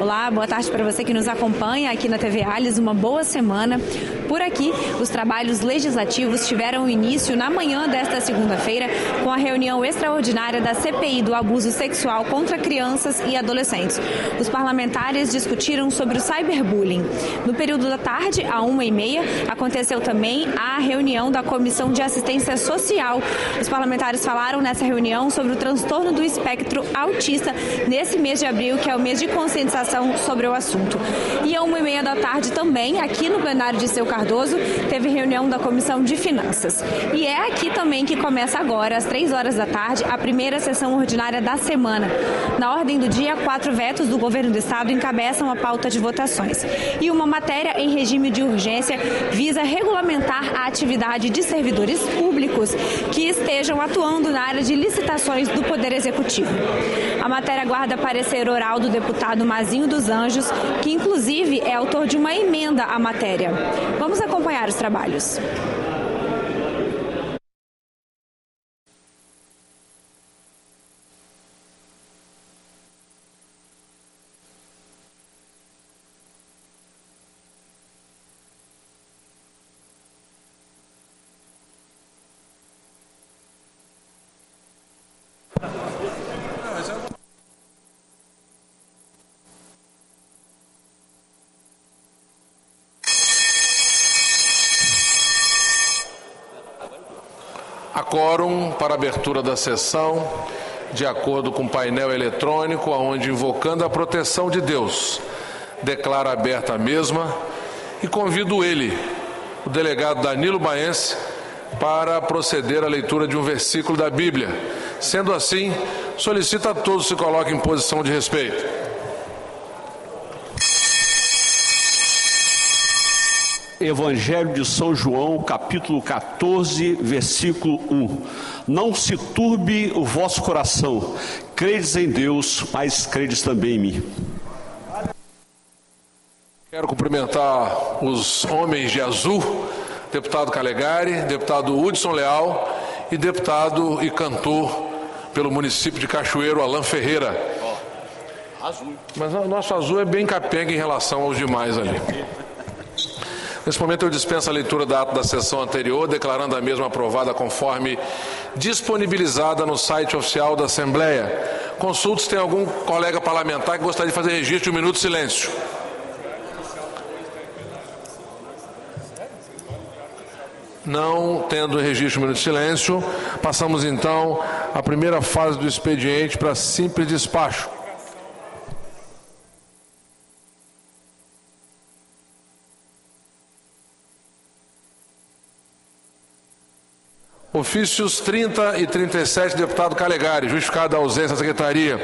Olá, boa tarde para você que nos acompanha aqui na TV Alhes, uma boa semana. Por aqui, os trabalhos legislativos tiveram início na manhã desta segunda-feira com a reunião extraordinária da CPI do abuso sexual contra crianças e adolescentes. Os parlamentares discutiram sobre o cyberbullying. No período da tarde, às 1h30, aconteceu também a reunião da Comissão de Assistência Social. Os parlamentares falaram nessa reunião sobre o transtorno do espectro autista nesse mês de abril, que é o mês de conscientização sobre o assunto. E às 1h30 da tarde também, aqui no plenário de Seu Cardoso, teve reunião da Comissão de Finanças. E é aqui também que começa agora, às 3h da tarde, a primeira sessão ordinária da semana. Na ordem do dia, 4 vetos do governo do estado encabeçam a pauta de votações. E uma matéria em regime de urgência visa regulamentar a atividade de servidores públicos que estejam atuando na área de licitações do Poder Executivo. A matéria aguarda parecer oral do deputado Mazinho dos Anjos, que inclusive é autor de uma emenda à matéria. Vamos acompanhar os trabalhos. Há quórum para abertura da sessão, de acordo com o painel eletrônico, onde, invocando a proteção de Deus, declaro aberta a mesma e convido ele, o delegado Danilo Baense, para proceder à leitura de um versículo da Bíblia. Sendo assim, solicito a todos se coloquem em posição de respeito. Evangelho de São João, capítulo 14, versículo 1. Não se turbe o vosso coração, credes em Deus, mas credes também em mim. Quero cumprimentar os homens de azul, deputado Calegari, deputado Hudson Leal e deputado e cantor pelo município de Cachoeiro, Alan Ferreira. Azul. Mas o nosso azul é bem capenga em relação aos demais ali. Nesse momento eu dispenso a leitura da ata da sessão anterior, declarando a mesma aprovada conforme disponibilizada no site oficial da Assembleia. Consulto se tem algum colega parlamentar que gostaria de fazer registro de um minuto de silêncio. Não tendo registro de um minuto de silêncio, passamos então à primeira fase do expediente para simples despacho. Ofícios 30 e 37, deputado Calegari, justificada a ausência da secretaria.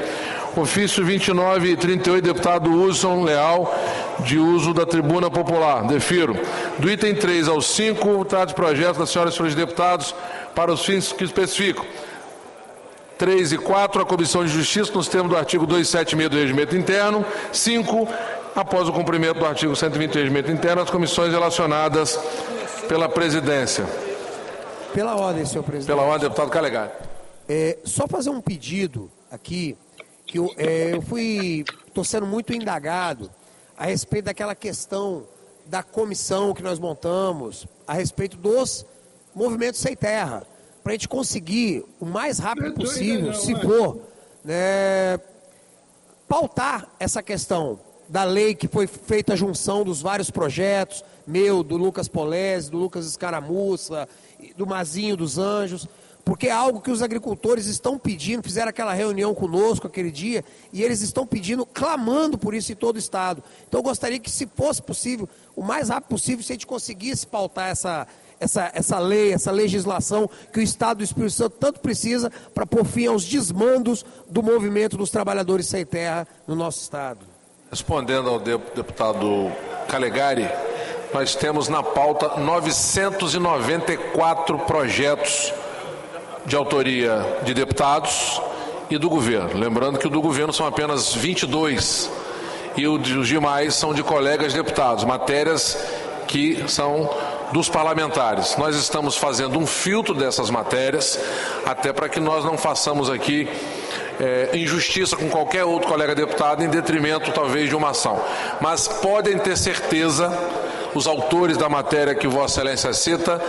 Ofício 29 e 38, deputado Hudson Leal, de uso da tribuna popular. Defiro. Do item 3 ao 5, trata de projetos das senhoras e senhores deputados para os fins que especificam. 3 e 4, a Comissão de Justiça, nos termos do artigo 276 do Regimento Interno. 5, após o cumprimento do artigo 120 do Regimento Interno, as comissões relacionadas pela presidência. Pela ordem, senhor presidente. Pela ordem, deputado Calegari. Só fazer um pedido aqui, que eu estou sendo muito indagado a respeito daquela questão da comissão que nós montamos, a respeito dos movimentos sem terra, para a gente conseguir, o mais rápido possível, se for, pautar essa questão da lei que foi feita a junção dos vários projetos, meu, do Lucas Polese, do Lucas Escaramuça, do Mazinho dos Anjos, porque é algo que os agricultores estão pedindo, fizeram aquela reunião conosco aquele dia, e eles estão pedindo, clamando por isso em todo o estado. Então eu gostaria que, se fosse possível, o mais rápido possível, se a gente conseguisse pautar essa lei, essa legislação que o estado do Espírito Santo tanto precisa para pôr fim aos desmandos do movimento dos trabalhadores sem terra no nosso estado. Respondendo ao deputado Calegari, nós temos na pauta 994 projetos de autoria de deputados e do governo. Lembrando que o do governo são apenas 22 e os demais são de colegas deputados, matérias que são dos parlamentares. Nós estamos fazendo um filtro dessas matérias, até para que nós não façamos aqui injustiça com qualquer outro colega deputado em detrimento talvez de uma ação. Mas podem ter certeza, os autores da matéria que Vossa Excelência cita,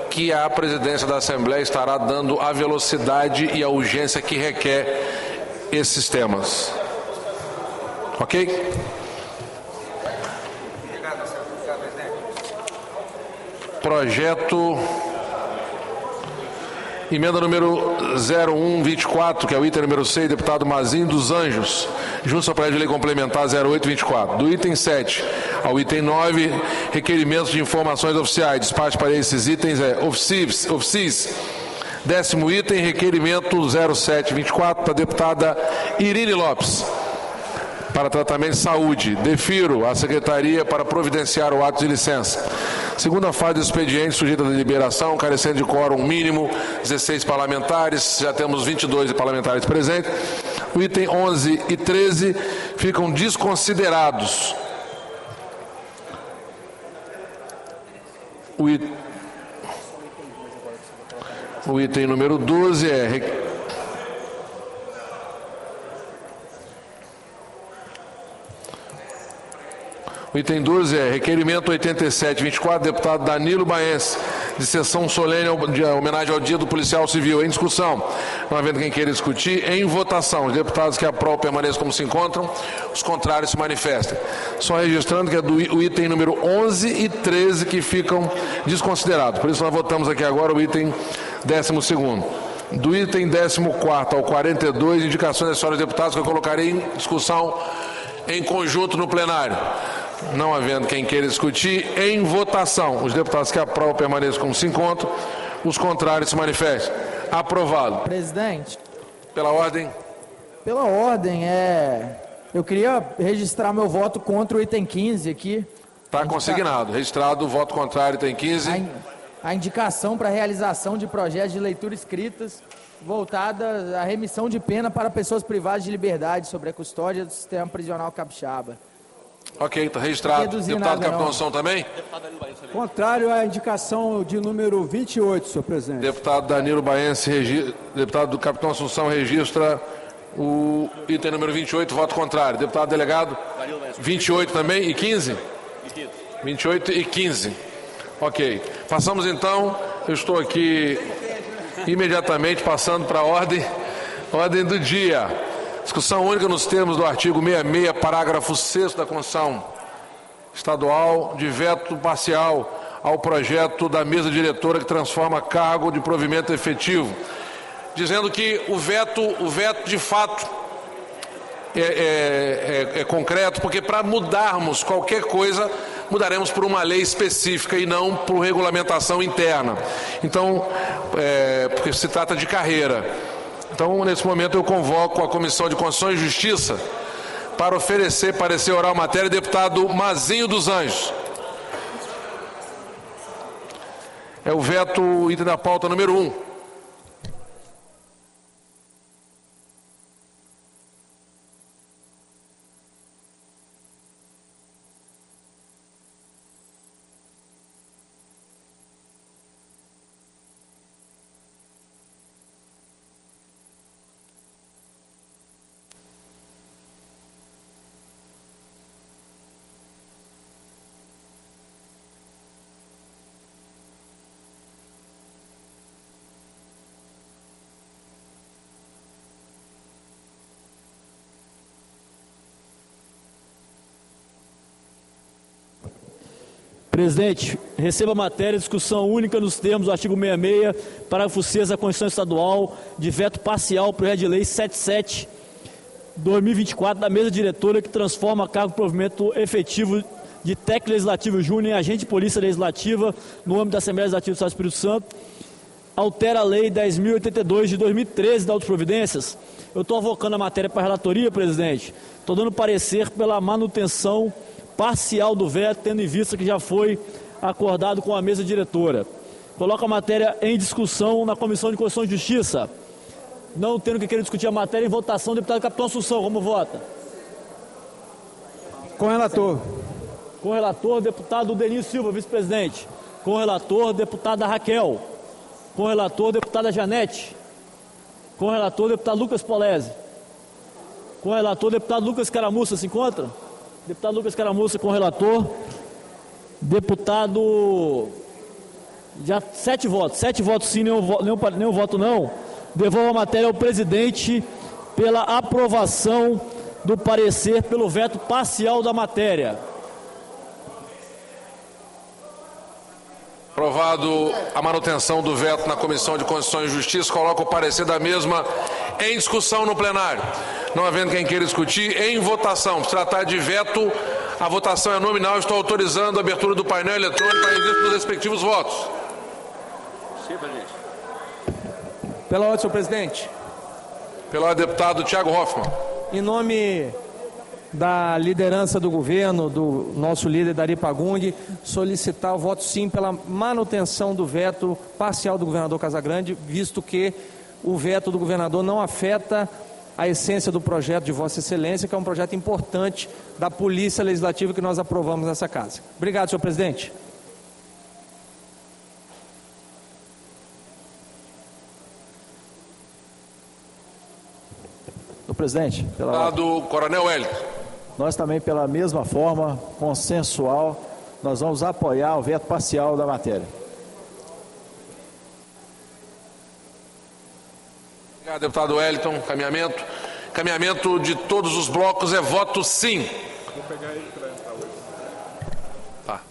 que a presidência da Assembleia estará dando a velocidade e a urgência que requer esses temas. Ok? Projeto... Emenda número 0124, que é o item número 6, deputado Mazinho dos Anjos, junto ao projeto de lei complementar 0824. Do item 7 ao item 9, requerimentos de informações oficiais. Despacho para esses itens officies. 10º item, requerimento 0724 da deputada Irine Lopes, para tratamento de saúde. Defiro à Secretaria para providenciar o ato de licença. Segunda fase do expediente, sujeita à deliberação, carecendo de quórum mínimo, 16 parlamentares, já temos 22 parlamentares presentes. O item 11 e 13 ficam desconsiderados. O item número 12 é... O item 12 é requerimento 8724, deputado Danilo Baense, de sessão solene de homenagem ao Dia do Policial Civil. Em discussão, não havendo quem queira discutir, em votação. Os deputados que aprovam permaneçam como se encontram, os contrários se manifestem. Só registrando que é o item número 11 e 13 que ficam desconsiderados. Por isso nós votamos aqui agora o item 12º. Do item 14º ao 42, indicações das senhoras deputadas que eu colocarei em discussão em conjunto no plenário. Não havendo quem queira discutir, em votação. Os deputados que aprovam permaneçam como se encontram, os contrários se manifestem. Aprovado. Presidente. Pela ordem. Pela ordem, eu queria registrar meu voto contra o item 15 aqui. Está consignado. Registrado o voto contrário, item 15. A indicação para realização de projetos de leitura escritas voltada à remissão de pena para pessoas privadas de liberdade sobre a custódia do sistema prisional capixaba. Ok, está registrado. Deputado Capitão Assunção também? Contrário à indicação de número 28, senhor presidente. Deputado Danilo Baense, deputado do Capitão Assunção, registra o item número 28, voto contrário. Deputado delegado? 28 também e 15? 28 e 15. Ok. Passamos então, eu estou aqui imediatamente passando para a ordem do dia. Discussão única nos termos do artigo 66, parágrafo 6º da Constituição Estadual, de veto parcial ao projeto da mesa diretora que transforma cargo de provimento efetivo, dizendo que o veto de fato é concreto, porque para mudarmos qualquer coisa, mudaremos por uma lei específica e não por regulamentação interna. Então, porque se trata de carreira. Então, nesse momento, eu convoco a Comissão de Constituição e Justiça para oferecer parecer oral matéria, deputado Mazinho dos Anjos. É o veto, item da pauta número 1. Presidente, receba a matéria, discussão única nos termos do artigo 66, parágrafo 6 da Constituição Estadual, de veto parcial ao projeto de lei 77/2024 da mesa diretora que transforma cargo de provimento efetivo de técnico legislativo júnior em agente de polícia legislativa no âmbito da Assembleia Legislativa do Estado do Espírito Santo, altera a lei 10.082 de 2013 da Autoprovidências. Eu estou avocando a matéria para a relatoria, presidente. Estou dando parecer pela manutenção parcial do veto, tendo em vista que já foi acordado com a mesa diretora. Coloco a matéria em discussão na Comissão de Constituição e Justiça. Não tendo que querer discutir a matéria, em votação, deputado Capitão Assunção, como vota? Com relator. Com relator, deputado Denis Silva, vice-presidente. Com relator, deputada Raquel. Com relator, deputada Janete. Com relator, deputado Lucas Polese. Com o relator, deputado Lucas Caramussa, se encontra? Deputado Lucas Caramussa com o relator. Deputado... Já 7 votos sim, nenhum voto não. Devolvo a matéria ao presidente pela aprovação do parecer pelo veto parcial da matéria. Aprovado a manutenção do veto na Comissão de Constituição e Justiça, coloco o parecer da mesma em discussão no plenário. Não havendo quem queira discutir, em votação. Se tratar de veto, a votação é nominal. Estou autorizando a abertura do painel eletrônico para registro dos respectivos votos. Sim, presidente. Pela ordem, senhor presidente. Pela ordem, deputado Thiago Hoffmann. Em nome da liderança do governo, do nosso líder Dari Pagung, solicitar o voto sim pela manutenção do veto parcial do governador Casagrande, visto que o veto do governador não afeta a essência do projeto de Vossa Excelência, que é um projeto importante da Polícia Legislativa que nós aprovamos nessa casa. Obrigado, senhor presidente. Senhor presidente, Deputado Coronel Wellington. Nós também, pela mesma forma, consensual, nós vamos apoiar o veto parcial da matéria. Obrigado, deputado Wellington. Caminhamento de todos os blocos é voto sim. Vou pegar ele para entrar hoje. Tá.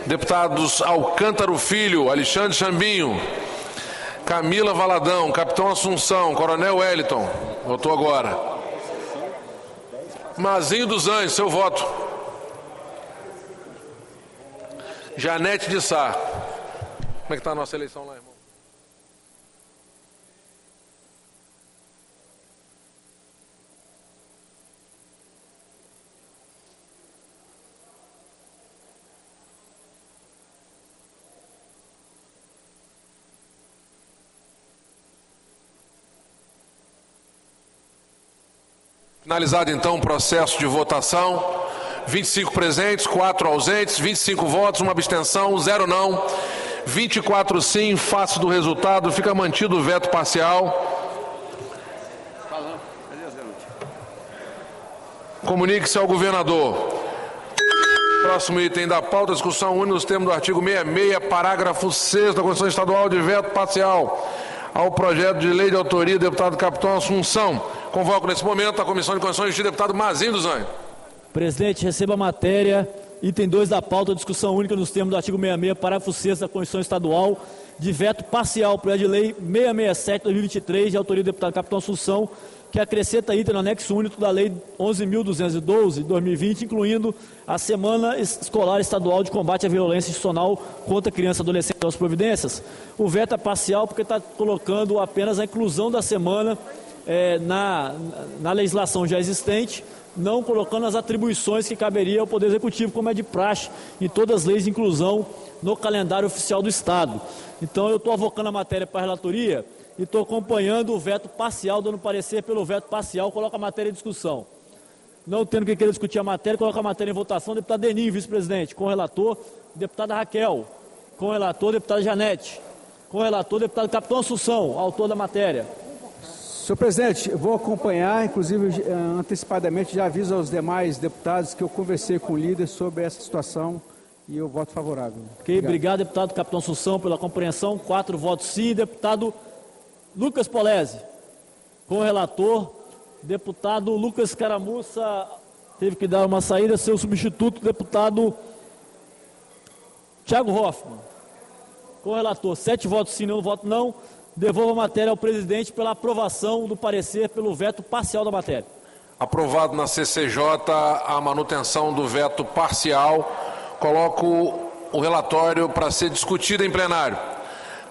Deputados Alcântara Filho, Alexandre Chambinho, Camila Valadão, Capitão Assunção, Coronel Wellington, votou agora. Mazinho dos Anjos, seu voto. Janete de Sá. Como é que está a nossa eleição lá, irmão? Finalizado então o processo de votação, 25 presentes, 4 ausentes, 25 votos, uma abstenção, 0 não, 24 sim. Face do resultado, fica mantido o veto parcial. Comunique-se ao governador. Próximo item da pauta, discussão única nos termos do artigo 66, parágrafo 6 da Constituição Estadual, de veto parcial ao projeto de lei de autoria do deputado Capitão Assunção. Convoco nesse momento a Comissão de Constituição e Justiça, deputado Mazinho dos Anjos. Presidente, receba a matéria, item 2 da pauta, discussão única nos termos do artigo 66, parágrafo 6 da Constituição Estadual, de veto parcial ao projeto de lei 667/2023, de autoria do deputado Capitão Assunção, que acrescenta item no anexo único da Lei 11.212, de 2020, incluindo a Semana Escolar Estadual de Combate à Violência Institucional contra Criança e Adolescente e suas providências. O veto é parcial porque está colocando apenas a inclusão da semana na legislação já existente, não colocando as atribuições que caberia ao Poder Executivo, como é de praxe em todas as leis de inclusão no calendário oficial do Estado. Então eu estou avocando a matéria para a relatoria e estou acompanhando o veto parcial, dando parecer pelo veto parcial, coloca a matéria em discussão. Não tendo quem queira discutir a matéria, coloca a matéria em votação, deputado Deninho, vice-presidente, com o relator, deputada Raquel, com o relator, deputada Janete, com o relator, deputado Capitão Assunção, autor da matéria. Senhor presidente, eu vou acompanhar, inclusive antecipadamente já aviso aos demais deputados que eu conversei com o líder sobre essa situação e eu voto favorável. Ok, obrigado deputado Capitão Assunção pela compreensão, 4 votos sim. Deputado Lucas Polese, com o relator, deputado Lucas Caramussa, teve que dar uma saída, seu substituto, deputado Thiago Hoffmann, com o relator, 7 votos sim, nenhum voto não. Devolvo a matéria ao presidente pela aprovação do parecer pelo veto parcial da matéria. Aprovado na CCJ a manutenção do veto parcial. Coloco o relatório para ser discutido em plenário.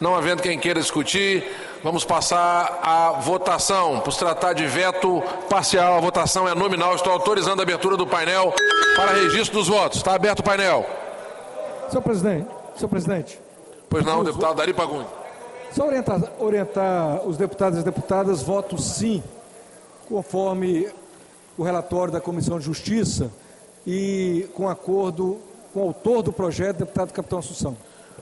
Não havendo quem queira discutir, vamos passar à votação. Por se tratar de veto parcial, a votação é nominal. Estou autorizando a abertura do painel para registro dos votos. Está aberto o painel. Senhor presidente. Pois não, deputado Dari Pagun. Só orientar os deputados e as deputadas, voto sim, conforme o relatório da Comissão de Justiça e com acordo com o autor do projeto, deputado Capitão Assunção.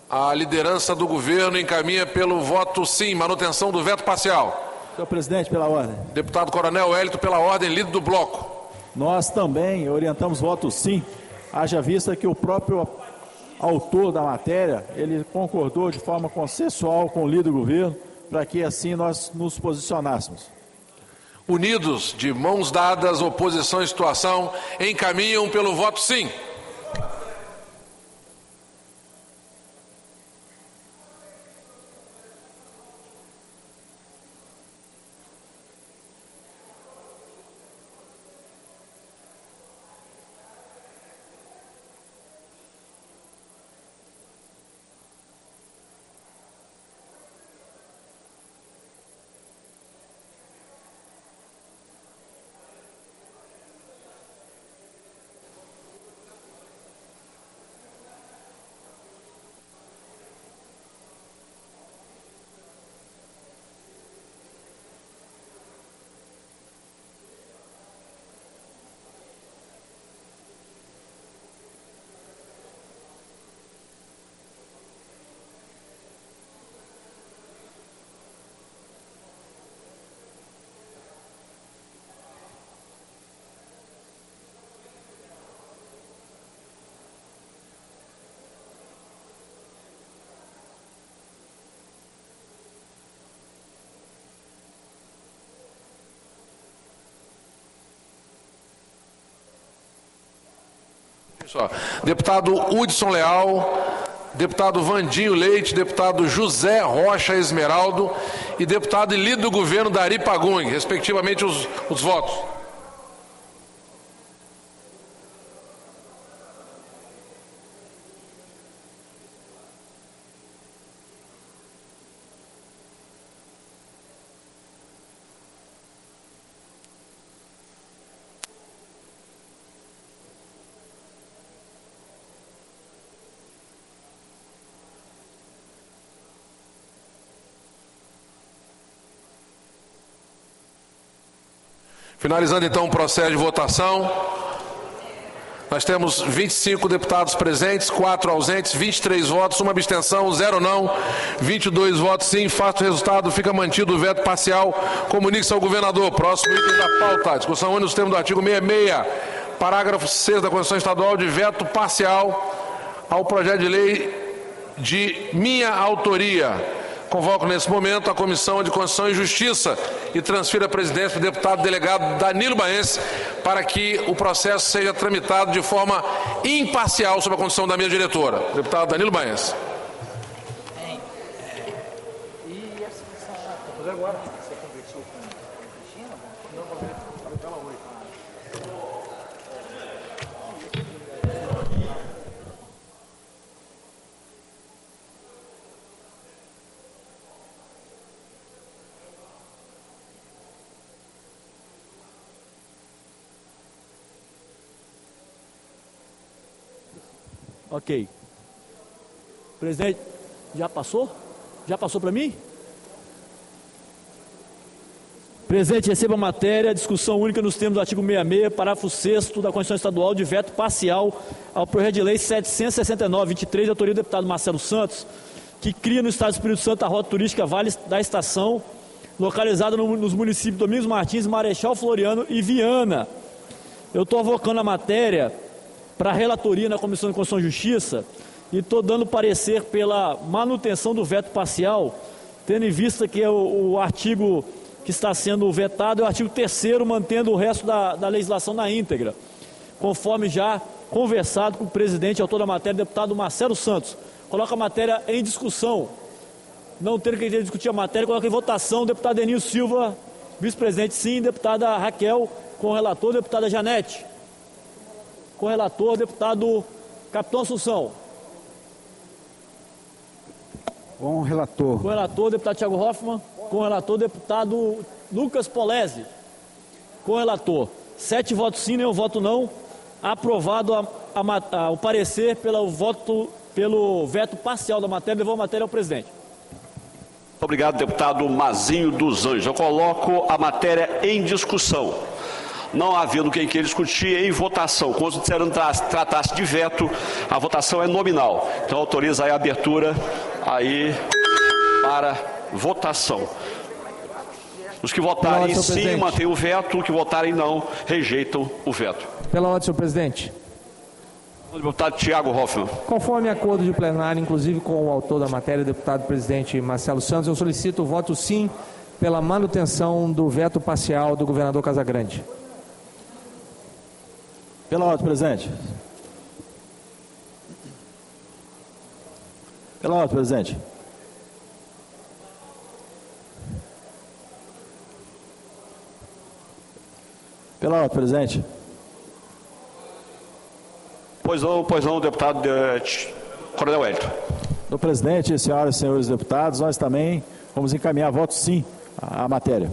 A liderança do governo encaminha pelo voto sim, manutenção do veto parcial. Senhor presidente, pela ordem. Deputado Coronel Wellington, pela ordem, líder do bloco. Nós também orientamos voto sim, haja vista que o próprio autor da matéria, ele concordou de forma consensual com o líder do governo, para que assim nós nos posicionássemos. Unidos, de mãos dadas, oposição e situação, encaminham pelo voto sim. Deputado Hudson Leal, deputado Vandinho Leite, deputado José Rocha Esmeraldo e deputado e líder do governo Dari Pagun, respectivamente os votos. Finalizando então o processo de votação, nós temos 25 deputados presentes, 4 ausentes, 23 votos, 1 abstenção, 0 não, 22 votos sim. Fato o resultado, fica mantido o veto parcial. Comunique-se ao governador. Próximo item da pauta, discussão única nos termos do artigo 66, parágrafo 6 da Constituição Estadual, de veto parcial ao projeto de lei de minha autoria. Convoco nesse momento a Comissão de Constituição e Justiça e transfiro a presidência do deputado delegado Danilo Baense para que o processo seja tramitado de forma imparcial sob a condução da minha diretora. Deputado Danilo Baense. Ok. Presidente, já passou? Já passou para mim? Presidente, receba a matéria, discussão única nos termos do artigo 66, parágrafo 6º da Constituição Estadual, de veto parcial ao projeto de lei 769-23, de autoria do deputado Marcelo Santos, que cria no estado do Espírito Santo a rota turística Vale da Estação, localizada nos municípios de Domingos Martins, Marechal Floriano e Viana. Eu estou avocando a matéria para a relatoria na Comissão de Constituição e Justiça e estou dando parecer pela manutenção do veto parcial, tendo em vista que o artigo que está sendo vetado é o artigo 3º, mantendo o resto da legislação na íntegra, conforme já conversado com o presidente e autor da matéria, deputado Marcelo Santos. Coloca a matéria em discussão. Não tendo que discutir a matéria, coloca em votação o deputado Enil Silva, vice-presidente sim, deputada Raquel, com o relator, deputada Janete. Com o relator, deputado Capitão Assunção. Com o relator. Com o relator, deputado Thiago Hoffmann. Com o relator, deputado Lucas Polezi. Com o relator, 7 votos sim, nenhum voto não. Aprovado o parecer pelo veto parcial da matéria, levou a matéria ao presidente. Obrigado, deputado Mazinho dos Anjos. Eu coloco a matéria em discussão. Não havendo quem queira discutir, em votação. Considerando tratar-se de veto, a votação é nominal. Então, autoriza aí a abertura aí para votação. Os que votarem sim, mantêm o veto. Os que votarem não, rejeitam o veto. Pela ordem, senhor presidente. O deputado Tiago Hoffmann. Conforme acordo de plenário, inclusive com o autor da matéria, deputado presidente Marcelo Santos, eu solicito o voto sim pela manutenção do veto parcial do governador Casagrande. Pela ordem, presidente. Pela ordem, presidente. Pela ordem, presidente. Pois não, deputado Coronel Wellington. Do presidente, senhoras e senhores deputados, nós também vamos encaminhar voto sim à matéria.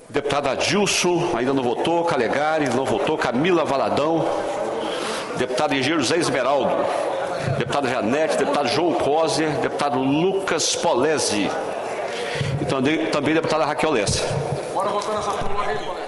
Deputado Adilson, ainda não votou. Calegari, não votou. Camila Valadão. Deputado engenheiro José Esmeraldo. Deputada Janete, deputado João Coser, deputado Lucas Polezi. E também deputada Raquel Lessa. Bora votar nessa turma aí, Polezi.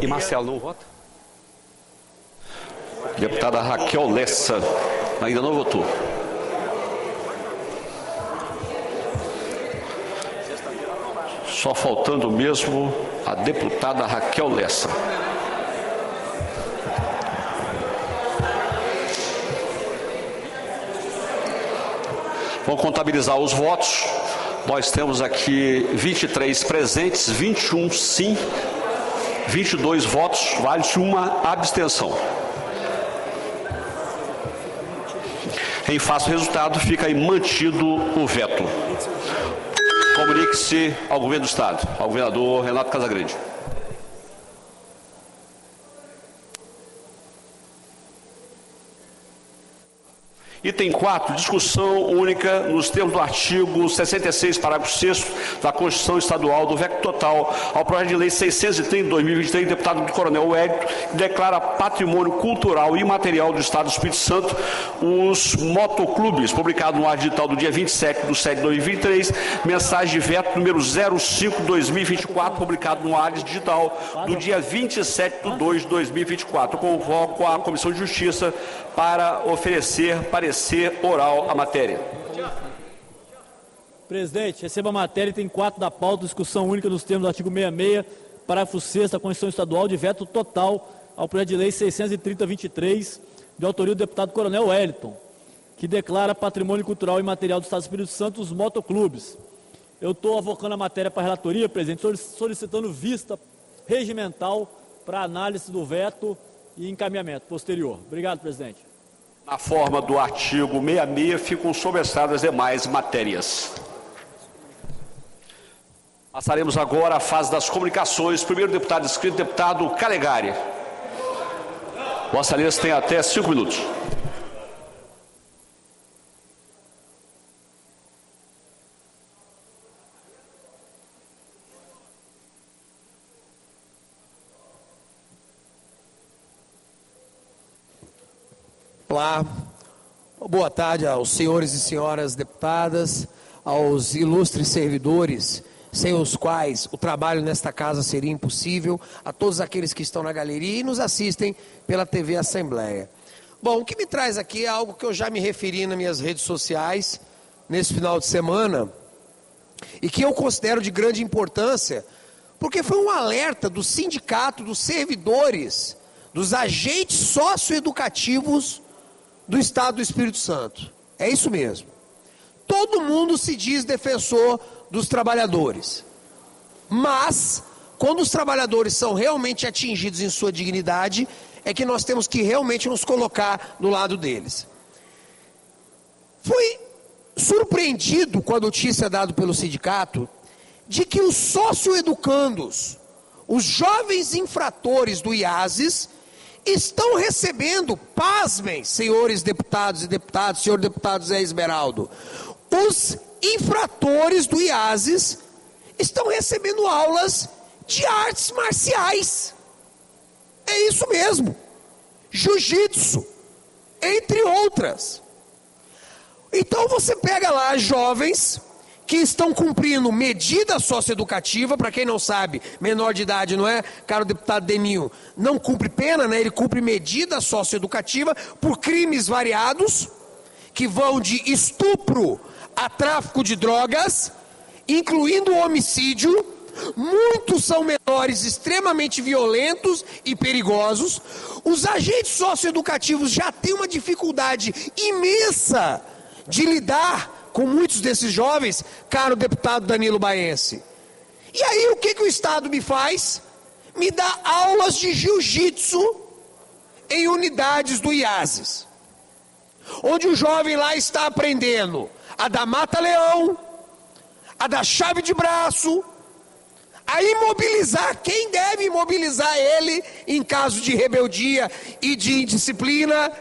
E Marcelo não vota? Deputada Raquel Lessa ainda não votou. Só faltando mesmo a deputada Raquel Lessa. Vamos contabilizar os votos. Nós temos aqui 23 presentes, 21 sim, 22 votos, válidos, uma abstenção. Em face do resultado, fica aí mantido o veto. Comunique-se ao governo do Estado, ao governador Renato Casagrande. Item 4, discussão única nos termos do artigo 66, parágrafo 6º da Constituição Estadual do veto total ao projeto de lei 630 de 2023, deputado do Coronel Wellington, que declara patrimônio cultural e imaterial do Estado do Espírito Santo os motoclubes, publicado no ar digital do dia 27/7/2023, mensagem de veto número 05/2024, publicado no ar digital do dia 27/2/2024. Convoco a Comissão de Justiça para oferecer parecer oral à matéria. Presidente, receba a matéria, item 4 da pauta, discussão única nos termos do artigo 66, parágrafo 6º da Constituição Estadual, de veto total ao projeto de lei 630/23, de autoria do deputado Coronel Wellington, que declara patrimônio cultural e material do Estado do Espírito Santo os motoclubes. Eu estou avocando a matéria para a relatoria, presidente, solicitando vista regimental para análise do veto e encaminhamento posterior. Obrigado, presidente. Na forma do artigo 66, ficam sobressadas as demais matérias. Passaremos agora à fase das comunicações. Primeiro deputado inscrito, deputado Calegari. Vossa Excelência tem até 5 minutos. Olá, boa tarde aos senhores e senhoras deputadas, aos ilustres servidores sem os quais o trabalho nesta casa seria impossível, a todos aqueles que estão na galeria e nos assistem pela TV Assembleia. Bom, o que me traz aqui é algo que eu já me referi nas minhas redes sociais nesse final de semana e que eu considero de grande importância, porque foi um alerta do sindicato, dos servidores, dos agentes socioeducativos do Estado do Espírito Santo. É isso mesmo. Todo mundo se diz defensor dos trabalhadores. Mas, quando os trabalhadores são realmente atingidos em sua dignidade, é que nós temos que realmente nos colocar do lado deles. Fui surpreendido com a notícia dada pelo sindicato de que os socioeducandos, os jovens infratores do IASES, estão recebendo, pasmem, senhores deputados e deputadas, senhor deputado Zé Esmeraldo, os infratores do IASES estão recebendo aulas de artes marciais. É isso mesmo, jiu-jitsu, entre outras. Então você pega lá jovens que estão cumprindo medida socioeducativa, para quem não sabe, menor de idade, não é, caro deputado Deninho, não cumpre pena, né? Ele cumpre medida socioeducativa por crimes variados, que vão de estupro a tráfico de drogas, incluindo o homicídio. Muitos são menores extremamente violentos e perigosos. Os agentes socioeducativos já têm uma dificuldade imensa de lidar com muitos desses jovens, caro deputado Danilo Baense. E aí o que o Estado me faz? Me dá aulas de jiu-jitsu em unidades do IASES, onde o jovem lá está aprendendo a dar mata-leão, a dar chave de braço, a imobilizar quem deve imobilizar ele em caso de rebeldia e de indisciplina.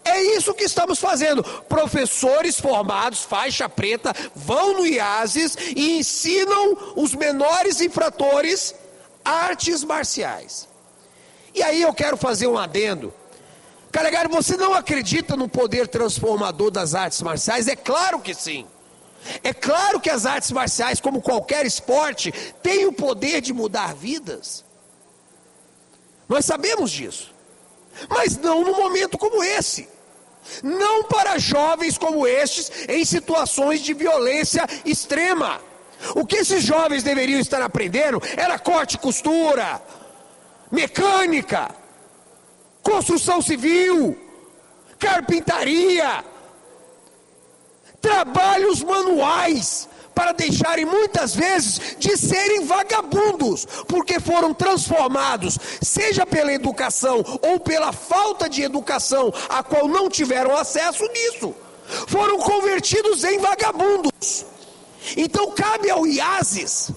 É isso que estamos fazendo. Professores formados, faixa preta, vão no IASES e ensinam os menores infratores artes marciais. E aí eu quero fazer um adendo. Calegari, você não acredita no poder transformador das artes marciais? É claro que sim. É claro que as artes marciais, como qualquer esporte, têm o poder de mudar vidas. Nós sabemos disso. Mas não num momento como esse. Não para jovens como estes em situações de violência extrema. O que esses jovens deveriam estar aprendendo era corte e costura, mecânica, construção civil, carpintaria, trabalhos manuais, para deixarem muitas vezes de serem vagabundos, porque foram transformados, seja pela educação ou pela falta de educação, a qual não tiveram acesso nisso, foram convertidos em vagabundos. Então cabe ao IASES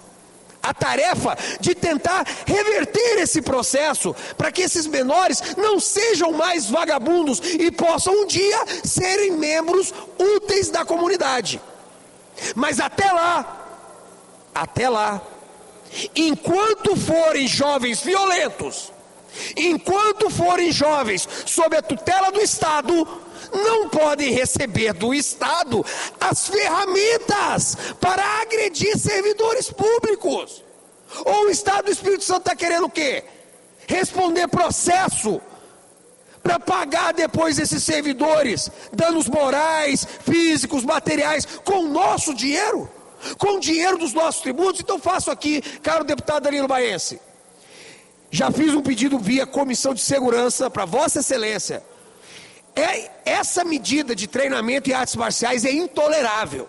a tarefa de tentar reverter esse processo, para que esses menores não sejam mais vagabundos e possam um dia serem membros úteis da comunidade. Mas até lá, enquanto forem jovens violentos, enquanto forem jovens sob a tutela do Estado, não podem receber do Estado as ferramentas para agredir servidores públicos. Ou o Estado do Espírito Santo está querendo o quê? Responder processo para pagar depois esses servidores danos morais, físicos, materiais, com o nosso dinheiro, com o dinheiro dos nossos tributos. Então faço aqui, caro deputado Danilo Baense, já fiz um pedido via Comissão de Segurança para Vossa Excelência. Essa medida de treinamento em artes marciais é intolerável.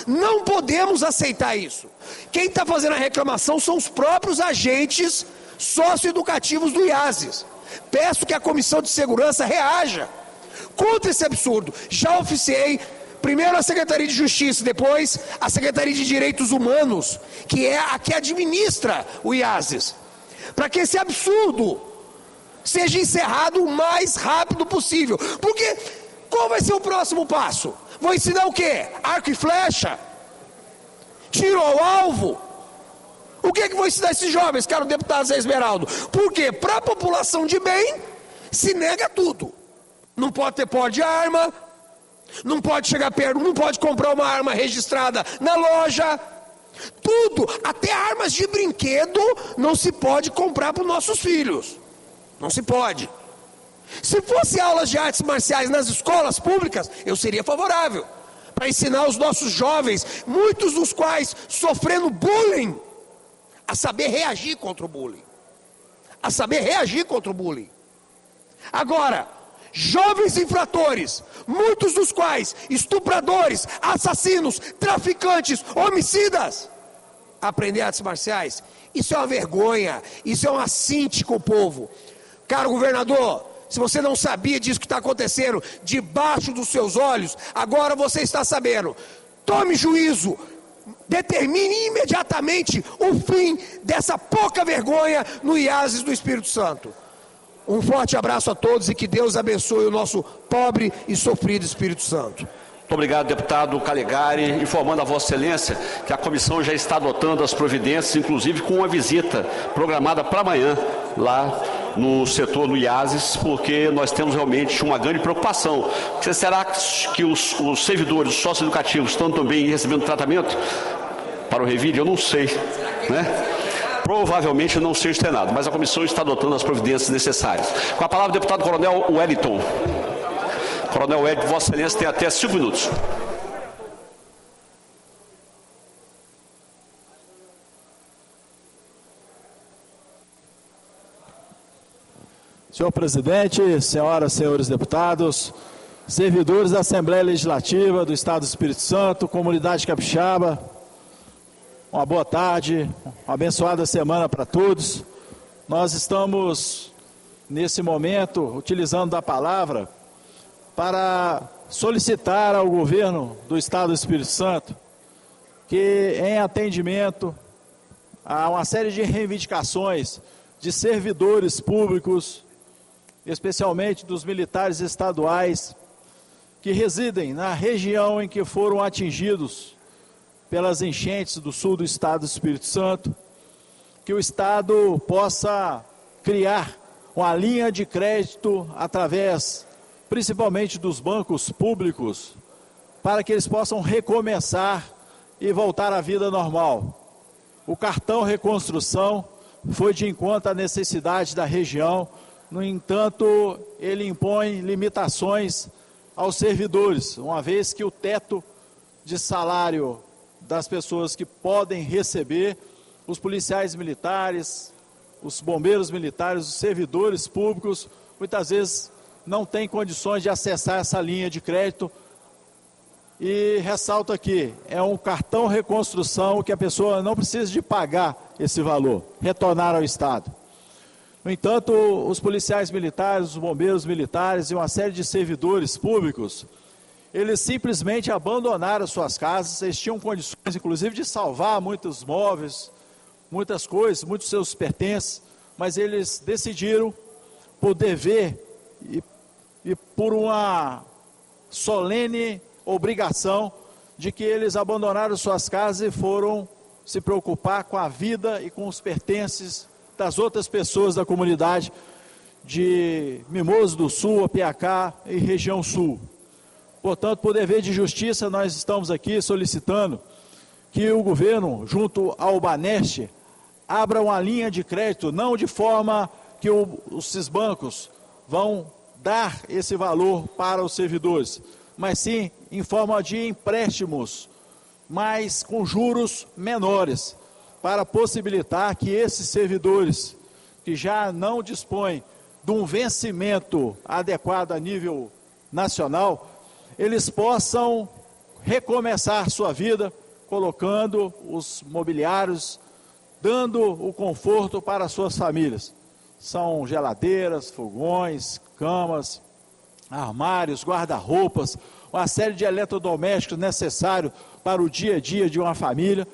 Não podemos aceitar isso. Quem está fazendo a reclamação são os próprios agentes socioeducativos do IASES. Peço que a Comissão de Segurança reaja contra esse absurdo. Já oficiei, primeiro a Secretaria de Justiça, depois a Secretaria de Direitos Humanos, que é a que administra o IASES, para que esse absurdo seja encerrado o mais rápido possível. Porque qual vai ser o próximo passo? Vou ensinar o quê? Arco e flecha? Tiro ao alvo? O que vou ensinar esses jovens, caro deputado Zé Esmeraldo? Porque para a população de bem, se nega tudo. Não pode ter porte de arma, não pode chegar perto, não pode comprar uma arma registrada na loja, Tudo, até armas de brinquedo, não se pode comprar para os nossos filhos. Não se pode. Se fosse aulas de artes marciais nas escolas públicas, eu seria favorável. Para ensinar os nossos jovens, muitos dos quais sofrendo bullying, a saber reagir contra o bullying. A saber reagir contra o bullying. Agora, jovens infratores, muitos dos quais estupradores, assassinos, traficantes, homicidas, aprender artes marciais, isso é uma vergonha, isso é um assinte com o povo. Caro governador, se você não sabia disso que está acontecendo debaixo dos seus olhos, agora você está sabendo. Tome juízo, determine imediatamente o fim dessa pouca vergonha no IASES do Espírito Santo. Um forte abraço a todos e que Deus abençoe o nosso pobre e sofrido Espírito Santo. Muito obrigado, deputado Calegari, informando a Vossa Excelência que a comissão já está adotando as providências, inclusive com uma visita programada para amanhã, lá no setor do IASES, porque nós temos realmente uma grande preocupação. Será que os servidores socioeducativos estão também recebendo tratamento para o revide? Eu não sei, né? Provavelmente não seja externado, mas a comissão está adotando as providências necessárias. Com a palavra o deputado Coronel Wellington. Coronel Wellington, Vossa Excelência tem até 5 minutos. Senhor presidente, senhoras e senhores deputados, servidores da Assembleia Legislativa do Estado do Espírito Santo, comunidade capixaba, uma boa tarde, uma abençoada semana para todos. Nós estamos, nesse momento, utilizando da palavra para solicitar ao governo do Estado do Espírito Santo que, em atendimento a uma série de reivindicações de servidores públicos, especialmente dos militares estaduais, que residem na região em que foram atingidos pelas enchentes do sul do Estado do Espírito Santo, que o Estado possa criar uma linha de crédito através, principalmente dos bancos públicos, para que eles possam recomeçar e voltar à vida normal. O cartão Reconstrução foi de encontro à necessidade da região, no entanto, ele impõe limitações aos servidores, uma vez que o teto de salário das pessoas que podem receber, os policiais militares, os bombeiros militares, os servidores públicos, muitas vezes não têm condições de acessar essa linha de crédito. E ressalto aqui, é um cartão Reconstrução que a pessoa não precisa de pagar esse valor, retornar ao Estado. No entanto, os policiais militares, os bombeiros militares e uma série de servidores públicos, eles simplesmente abandonaram suas casas. Eles tinham condições, inclusive, de salvar muitos móveis, muitas coisas, muitos seus pertences, mas eles decidiram, por dever e por uma solene obrigação, de que eles abandonaram suas casas e foram se preocupar com a vida e com os pertences das outras pessoas da comunidade de Mimoso do Sul, Apiacá e região sul. Portanto, por dever de justiça, nós estamos aqui solicitando que o governo, junto ao Baneste, abra uma linha de crédito, não de forma que esses bancos vão dar esse valor para os servidores, mas sim em forma de empréstimos, mas com juros menores, para possibilitar que esses servidores, que já não dispõem de um vencimento adequado a nível nacional, eles possam recomeçar sua vida, colocando os mobiliários, dando o conforto para suas famílias. São geladeiras, fogões, camas, armários, guarda-roupas, uma série de eletrodomésticos necessários para o dia a dia de uma família,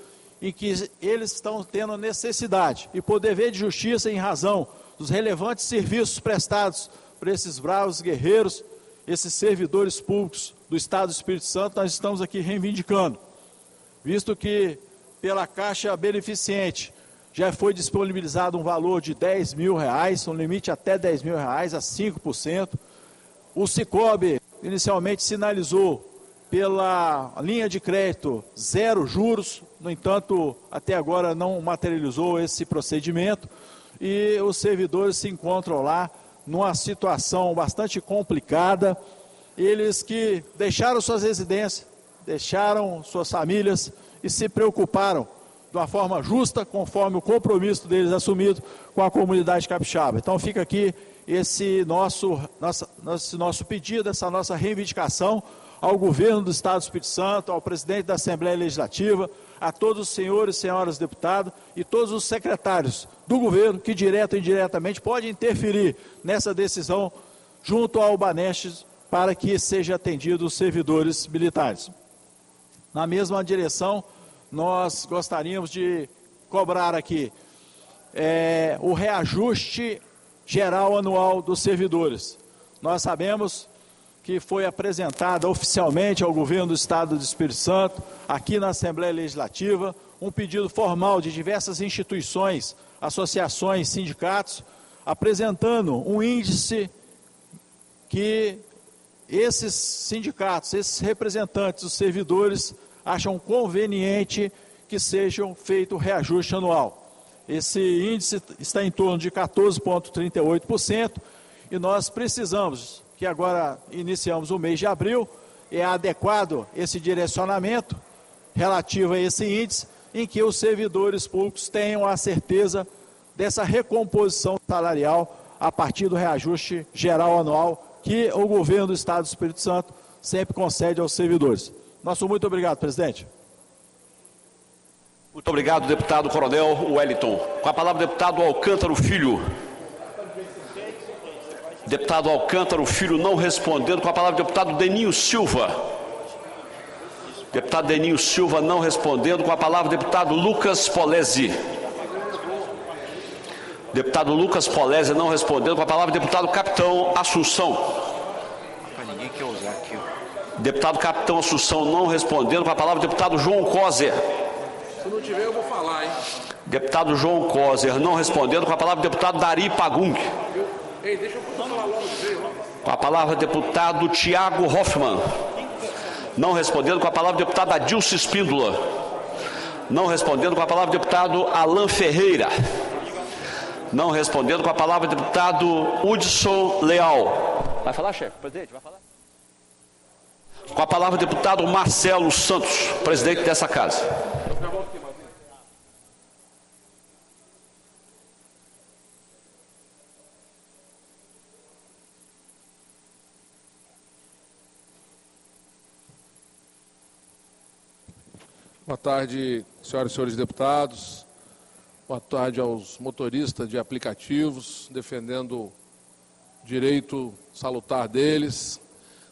e que eles estão tendo necessidade. E por dever de justiça, em razão dos relevantes serviços prestados por esses bravos guerreiros, esses servidores públicos do Estado do Espírito Santo, nós estamos aqui reivindicando, visto que pela Caixa Beneficente já foi disponibilizado um valor de R$10 mil, um limite até R$10 mil, a 5%. O Cicobi inicialmente sinalizou pela linha de crédito 0 juros, no entanto, até agora não materializou esse procedimento e os servidores se encontram lá numa situação bastante complicada. Eles que deixaram suas residências, deixaram suas famílias e se preocuparam de uma forma justa, conforme o compromisso deles assumido com a comunidade capixaba. Então fica aqui esse nosso pedido, essa nossa reivindicação ao governo do Estado do Espírito Santo, ao presidente da Assembleia Legislativa, a todos os senhores e senhoras deputados e todos os secretários do governo que, direto ou indiretamente, podem interferir nessa decisão junto ao Banestes para que seja atendido os servidores militares. Na mesma direção, nós gostaríamos de cobrar aqui o reajuste geral anual dos servidores. Nós sabemos que foi apresentada oficialmente ao governo do Estado do Espírito Santo, aqui na Assembleia Legislativa, um pedido formal de diversas instituições, associações, sindicatos, apresentando um índice que esses sindicatos, esses representantes dos servidores acham conveniente que sejam feito o reajuste anual. Esse índice está em torno de 14,38% e nós precisamos, que agora iniciamos o mês de abril, é adequado esse direcionamento relativo a esse índice, em que os servidores públicos tenham a certeza dessa recomposição salarial a partir do reajuste geral anual que o governo do Estado do Espírito Santo sempre concede aos servidores. Nosso muito obrigado, presidente. Muito obrigado, deputado Coronel Wellington. Com a palavra, deputado Alcântara Filho. Deputado Alcântara Filho não respondendo. Com a palavra, deputado Deninho Silva. Deputado Deninho Silva não respondendo. Com a palavra, deputado Lucas Polezi. Deputado Lucas Polezi não respondendo. Com a palavra, deputado Capitão Assunção. Ninguém quer usar aqui. Deputado Capitão Assunção não respondendo. Com a palavra, deputado João Coser. Se não tiver, eu vou falar, hein? Deputado João Coser não respondendo. Com a palavra, deputado Dari Pagung. Ei, deixa eu falar logo de vez, logo. Com a palavra, deputado Tiago Hoffmann. Não respondendo. Com a palavra, deputado Adilson Espíndola. Não respondendo. Com a palavra, deputado Alan Ferreira. Não respondendo. Com a palavra, deputado Hudson Leal. Vai falar, chefe? Presidente, vai falar? Com a palavra, deputado Marcelo Santos, presidente dessa casa. Boa tarde, senhoras e senhores deputados. Boa tarde aos motoristas de aplicativos, defendendo o direito salutar deles.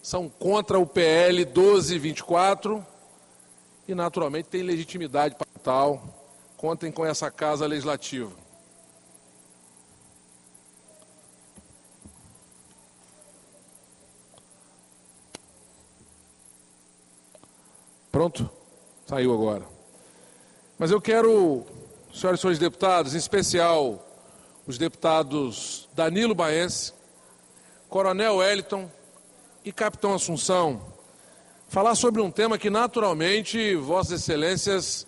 São contra o PL 1224 e, naturalmente, tem legitimidade para tal. Contem com essa Casa Legislativa. Pronto? Saiu agora. Mas eu quero, senhoras e senhores deputados, em especial os deputados Danilo Baense, Coronel Wellington e Capitão Assunção, falar sobre um tema que naturalmente Vossas Excelências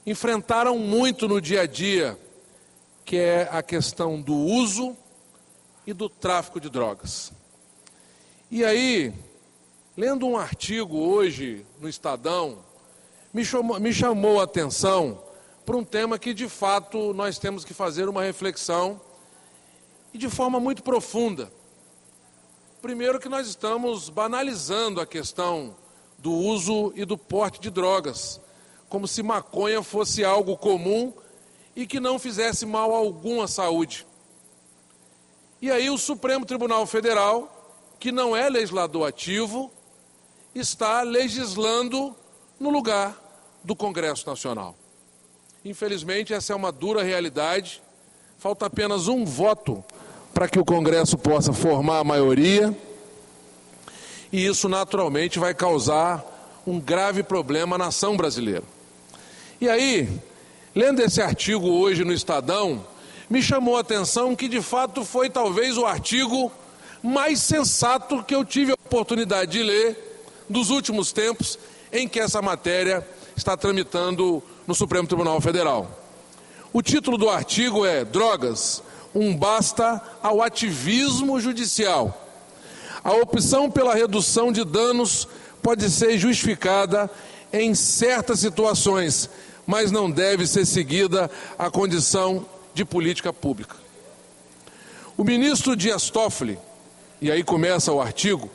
enfrentaram muito no dia a dia, que é a questão do uso e do tráfico de drogas. E aí, lendo um artigo hoje no Estadão, me chamou a atenção para um tema que de fato nós temos que fazer uma reflexão e de forma muito profunda. Primeiro que nós estamos banalizando a questão do uso e do porte de drogas, como se maconha fosse algo comum e que não fizesse mal algum à saúde. E aí o Supremo Tribunal Federal, que não é legislador ativo, está legislando no lugar do Congresso Nacional. Infelizmente, essa é uma dura realidade. Falta apenas um voto para que o Congresso possa formar a maioria, e isso naturalmente vai causar um grave problema à nação brasileira. E aí, lendo esse artigo hoje no Estadão, me chamou a atenção que de fato foi talvez o artigo mais sensato que eu tive a oportunidade de ler dos últimos tempos em que essa matéria está tramitando no Supremo Tribunal Federal. O título do artigo é Drogas, um basta ao ativismo judicial. A opção pela redução de danos pode ser justificada em certas situações, mas não deve ser seguida a condição de política pública. O ministro Dias Toffoli, e aí começa o artigo,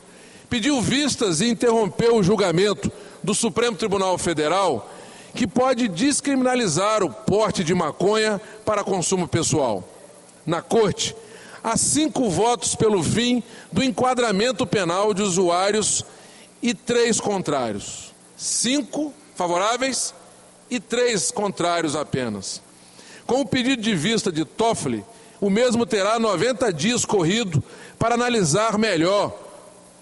pediu vistas e interrompeu o julgamento do Supremo Tribunal Federal, que pode descriminalizar o porte de maconha para consumo pessoal. Na Corte, há 5 votos pelo fim do enquadramento penal de usuários e 3 contrários. 5 favoráveis e 3 contrários apenas. Com o pedido de vista de Toffoli, o mesmo terá 90 dias corrido para analisar melhor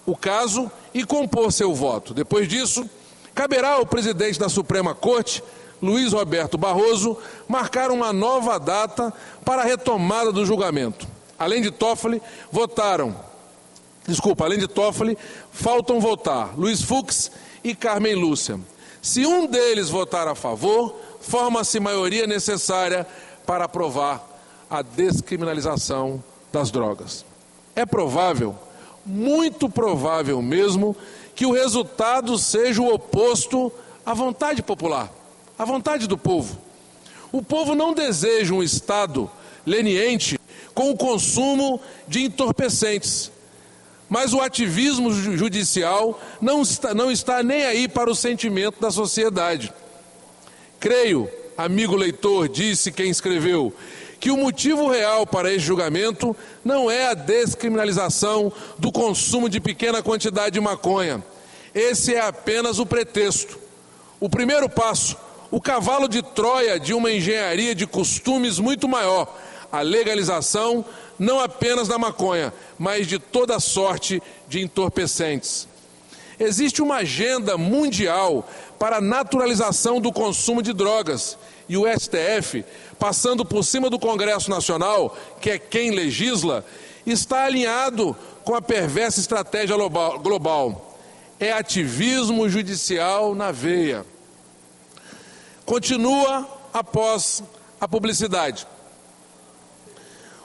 o caso e compor seu voto. Depois disso, caberá ao presidente da Suprema Corte, Luiz Roberto Barroso, marcar uma nova data para a retomada do julgamento. Além de Toffoli, faltam votar Luiz Fux e Carmen Lúcia. Se um deles votar a favor, forma-se maioria necessária para aprovar a descriminalização das drogas. É provável, muito provável mesmo, que o resultado seja o oposto à vontade popular, à vontade do povo. O povo não deseja um Estado leniente com o consumo de entorpecentes, mas o ativismo judicial não está nem aí para o sentimento da sociedade. Creio, amigo leitor, disse quem escreveu, que o motivo real para este julgamento não é a descriminalização do consumo de pequena quantidade de maconha. Esse é apenas o pretexto. O primeiro passo, o cavalo de Troia de uma engenharia de costumes muito maior, a legalização não apenas da maconha, mas de toda sorte de entorpecentes. Existe uma agenda mundial para a naturalização do consumo de drogas e o STF, passando por cima do Congresso Nacional, que é quem legisla, está alinhado com a perversa estratégia global. É ativismo judicial na veia. Continua após a publicidade.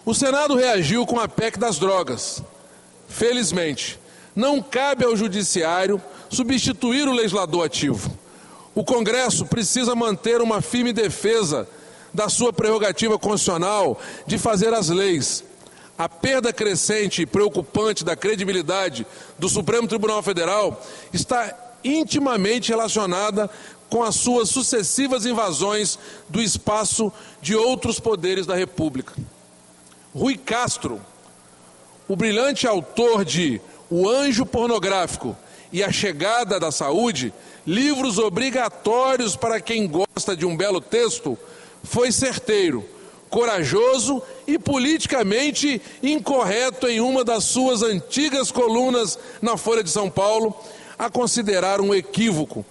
O Senado reagiu com a PEC das drogas. Felizmente, não cabe ao Judiciário substituir o legislador ativo. O Congresso precisa manter uma firme defesa da sua prerrogativa constitucional de fazer as leis. A perda crescente e preocupante da credibilidade do Supremo Tribunal Federal está intimamente relacionada com as suas sucessivas invasões do espaço de outros poderes da República. Rui Castro, o brilhante autor de O Anjo Pornográfico e A Chegada da Saúde, livros obrigatórios para quem gosta de um belo texto, foi certeiro, corajoso e politicamente incorreto em uma das suas antigas colunas na Folha de São Paulo, a considerar um equívoco,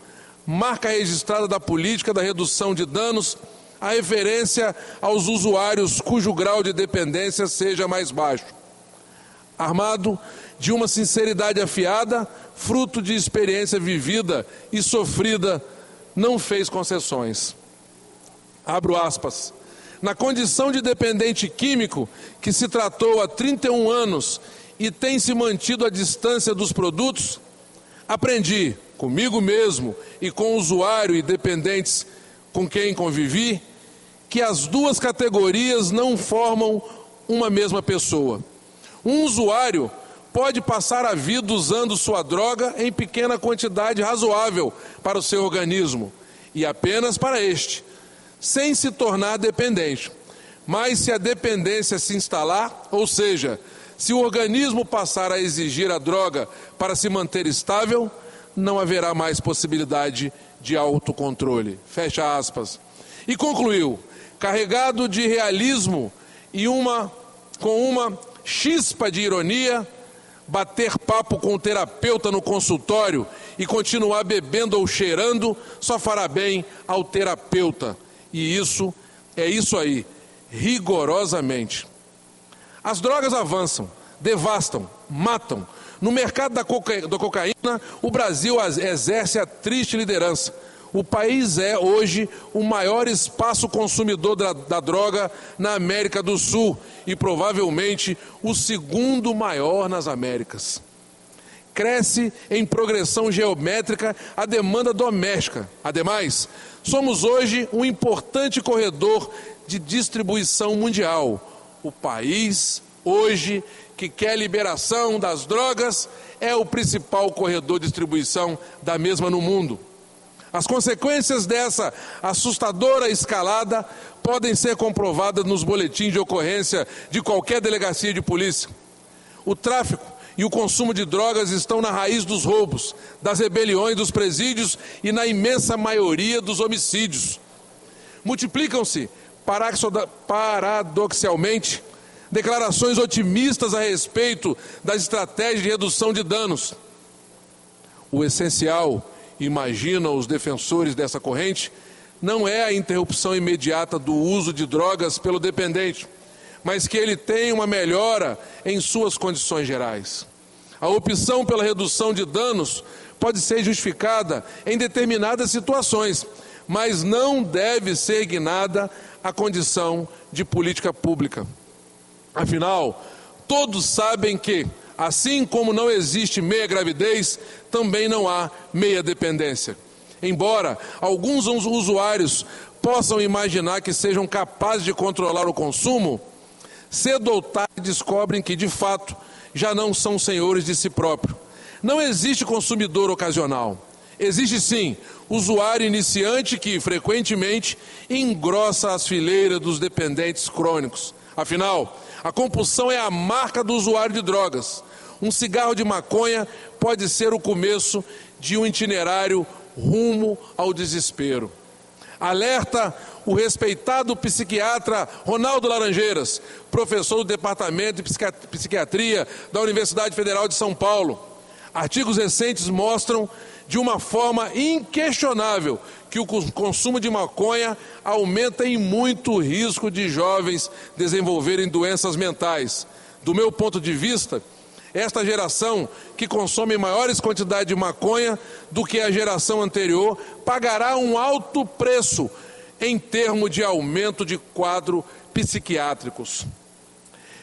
marca registrada da política da redução de danos, a referência aos usuários cujo grau de dependência seja mais baixo. Armado de uma sinceridade afiada, fruto de experiência vivida e sofrida, não fez concessões. Abro aspas. Na condição de dependente químico, que se tratou há 31 anos e tem se mantido à distância dos produtos, aprendi, comigo mesmo e com o usuário e dependentes com quem convivi, que as duas categorias não formam uma mesma pessoa. Um usuário pode passar a vida usando sua droga em pequena quantidade razoável para o seu organismo, e apenas para este, sem se tornar dependente. Mas se a dependência se instalar, ou seja, se o organismo passar a exigir a droga para se manter estável, não haverá mais possibilidade de autocontrole. Fecha aspas. E concluiu, carregado de realismo e com uma chispa de ironia, bater papo com o terapeuta no consultório e continuar bebendo ou cheirando só fará bem ao terapeuta. E isso é isso aí, rigorosamente. As drogas avançam, devastam, matam. No mercado da cocaína, o Brasil exerce a triste liderança. O país é, hoje, o maior espaço consumidor da droga na América do Sul e, provavelmente, o segundo maior nas Américas. Cresce em progressão geométrica a demanda doméstica. Ademais, somos hoje um importante corredor de distribuição mundial. O país, hoje, que quer liberação das drogas, é o principal corredor de distribuição da mesma no mundo. As consequências dessa assustadora escalada podem ser comprovadas nos boletins de ocorrência de qualquer delegacia de polícia. O tráfico e o consumo de drogas estão na raiz dos roubos, das rebeliões dos presídios e na imensa maioria dos homicídios. Multiplicam-se, paradoxalmente, declarações otimistas a respeito das estratégias de redução de danos. O essencial, imaginam os defensores dessa corrente, não é a interrupção imediata do uso de drogas pelo dependente, mas que ele tenha uma melhora em suas condições gerais. A opção pela redução de danos pode ser justificada em determinadas situações, mas não deve ser guinada a condição de política pública. Afinal, todos sabem que, assim como não existe meia gravidez, também não há meia dependência. Embora alguns usuários possam imaginar que sejam capazes de controlar o consumo, cedo ou tarde descobrem que, de fato, já não são senhores de si próprio. Não existe consumidor ocasional. Existe, sim, usuário iniciante que, frequentemente, engrossa as fileiras dos dependentes crônicos. Afinal, a compulsão é a marca do usuário de drogas. Um cigarro de maconha pode ser o começo de um itinerário rumo ao desespero. Alerta o respeitado psiquiatra Ronaldo Laranjeiras, professor do Departamento de Psiquiatria da Universidade Federal de São Paulo. Artigos recentes mostram de uma forma inquestionável que o consumo de maconha aumenta em muito o risco de jovens desenvolverem doenças mentais. Do meu ponto de vista, esta geração, que consome maiores quantidades de maconha do que a geração anterior, pagará um alto preço em termos de aumento de quadros psiquiátricos.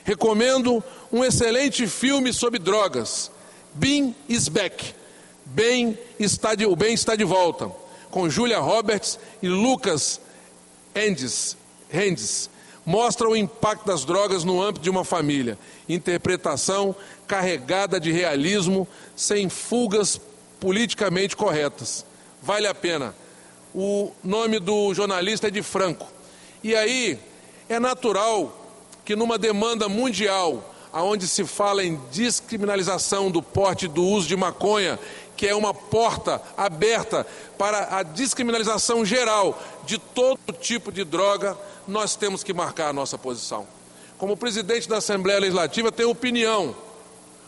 Recomendo um excelente filme sobre drogas, Ben is Back, O Bem está de volta, com Julia Roberts e Lucas Hendes. Mostra o impacto das drogas no âmbito de uma família. Interpretação carregada de realismo, sem fugas politicamente corretas. Vale a pena. O nome do jornalista é de Franco. E aí, é natural que numa demanda mundial, onde se fala em descriminalização do porte e do uso de maconha, que é uma porta aberta para a descriminalização geral de todo tipo de droga, nós temos que marcar a nossa posição. Como presidente da Assembleia Legislativa, tenho opinião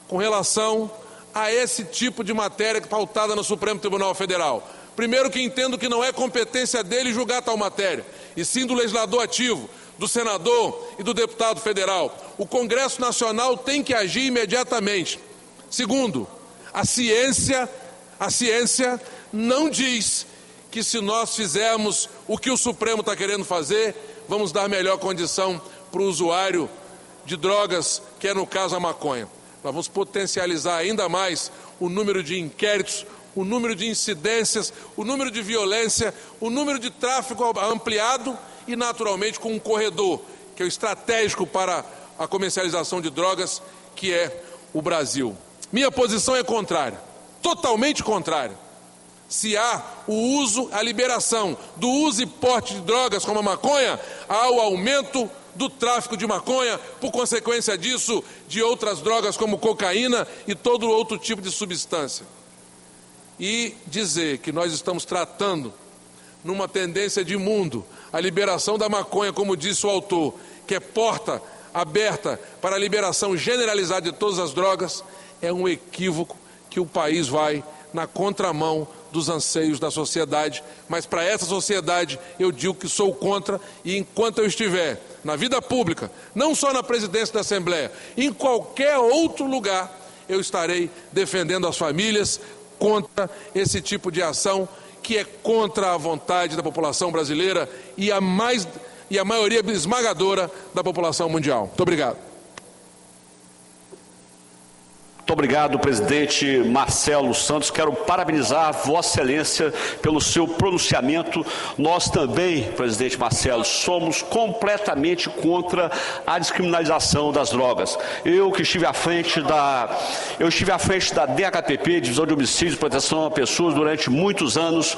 com relação a esse tipo de matéria pautada no Supremo Tribunal Federal. Primeiro, que entendo que não é competência dele julgar tal matéria, e sim do legislador ativo, do senador e do deputado federal. O Congresso Nacional tem que agir imediatamente. Segundo, a ciência não diz que se nós fizermos o que o Supremo está querendo fazer, vamos dar melhor condição para o usuário de drogas, que é no caso a maconha. Nós vamos potencializar ainda mais o número de inquéritos, o número de incidências, o número de violência, o número de tráfico ampliado e, naturalmente, com um corredor que é estratégico para a comercialização de drogas, que é o Brasil. Minha posição é contrária, totalmente contrária. Se há a liberação do uso e porte de drogas como a maconha, há o aumento do tráfico de maconha, por consequência disso, de outras drogas como cocaína e todo outro tipo de substância. E dizer que nós estamos tratando, numa tendência de mundo, a liberação da maconha, como disse o autor, que é porta aberta para a liberação generalizada de todas as drogas, é um equívoco que o país vai na contramão dos anseios da sociedade. Mas para essa sociedade eu digo que sou contra, e enquanto eu estiver na vida pública, não só na presidência da Assembleia, em qualquer outro lugar, eu estarei defendendo as famílias contra esse tipo de ação que é contra a vontade da população brasileira e a maioria esmagadora da população mundial. Muito obrigado. Muito obrigado, presidente Marcelo Santos. Quero parabenizar Vossa Excelência pelo seu pronunciamento. Nós também, presidente Marcelo, somos completamente contra a descriminalização das drogas. Eu estive à frente da DHPP, Divisão de Homicídios e Proteção a Pessoas, durante muitos anos,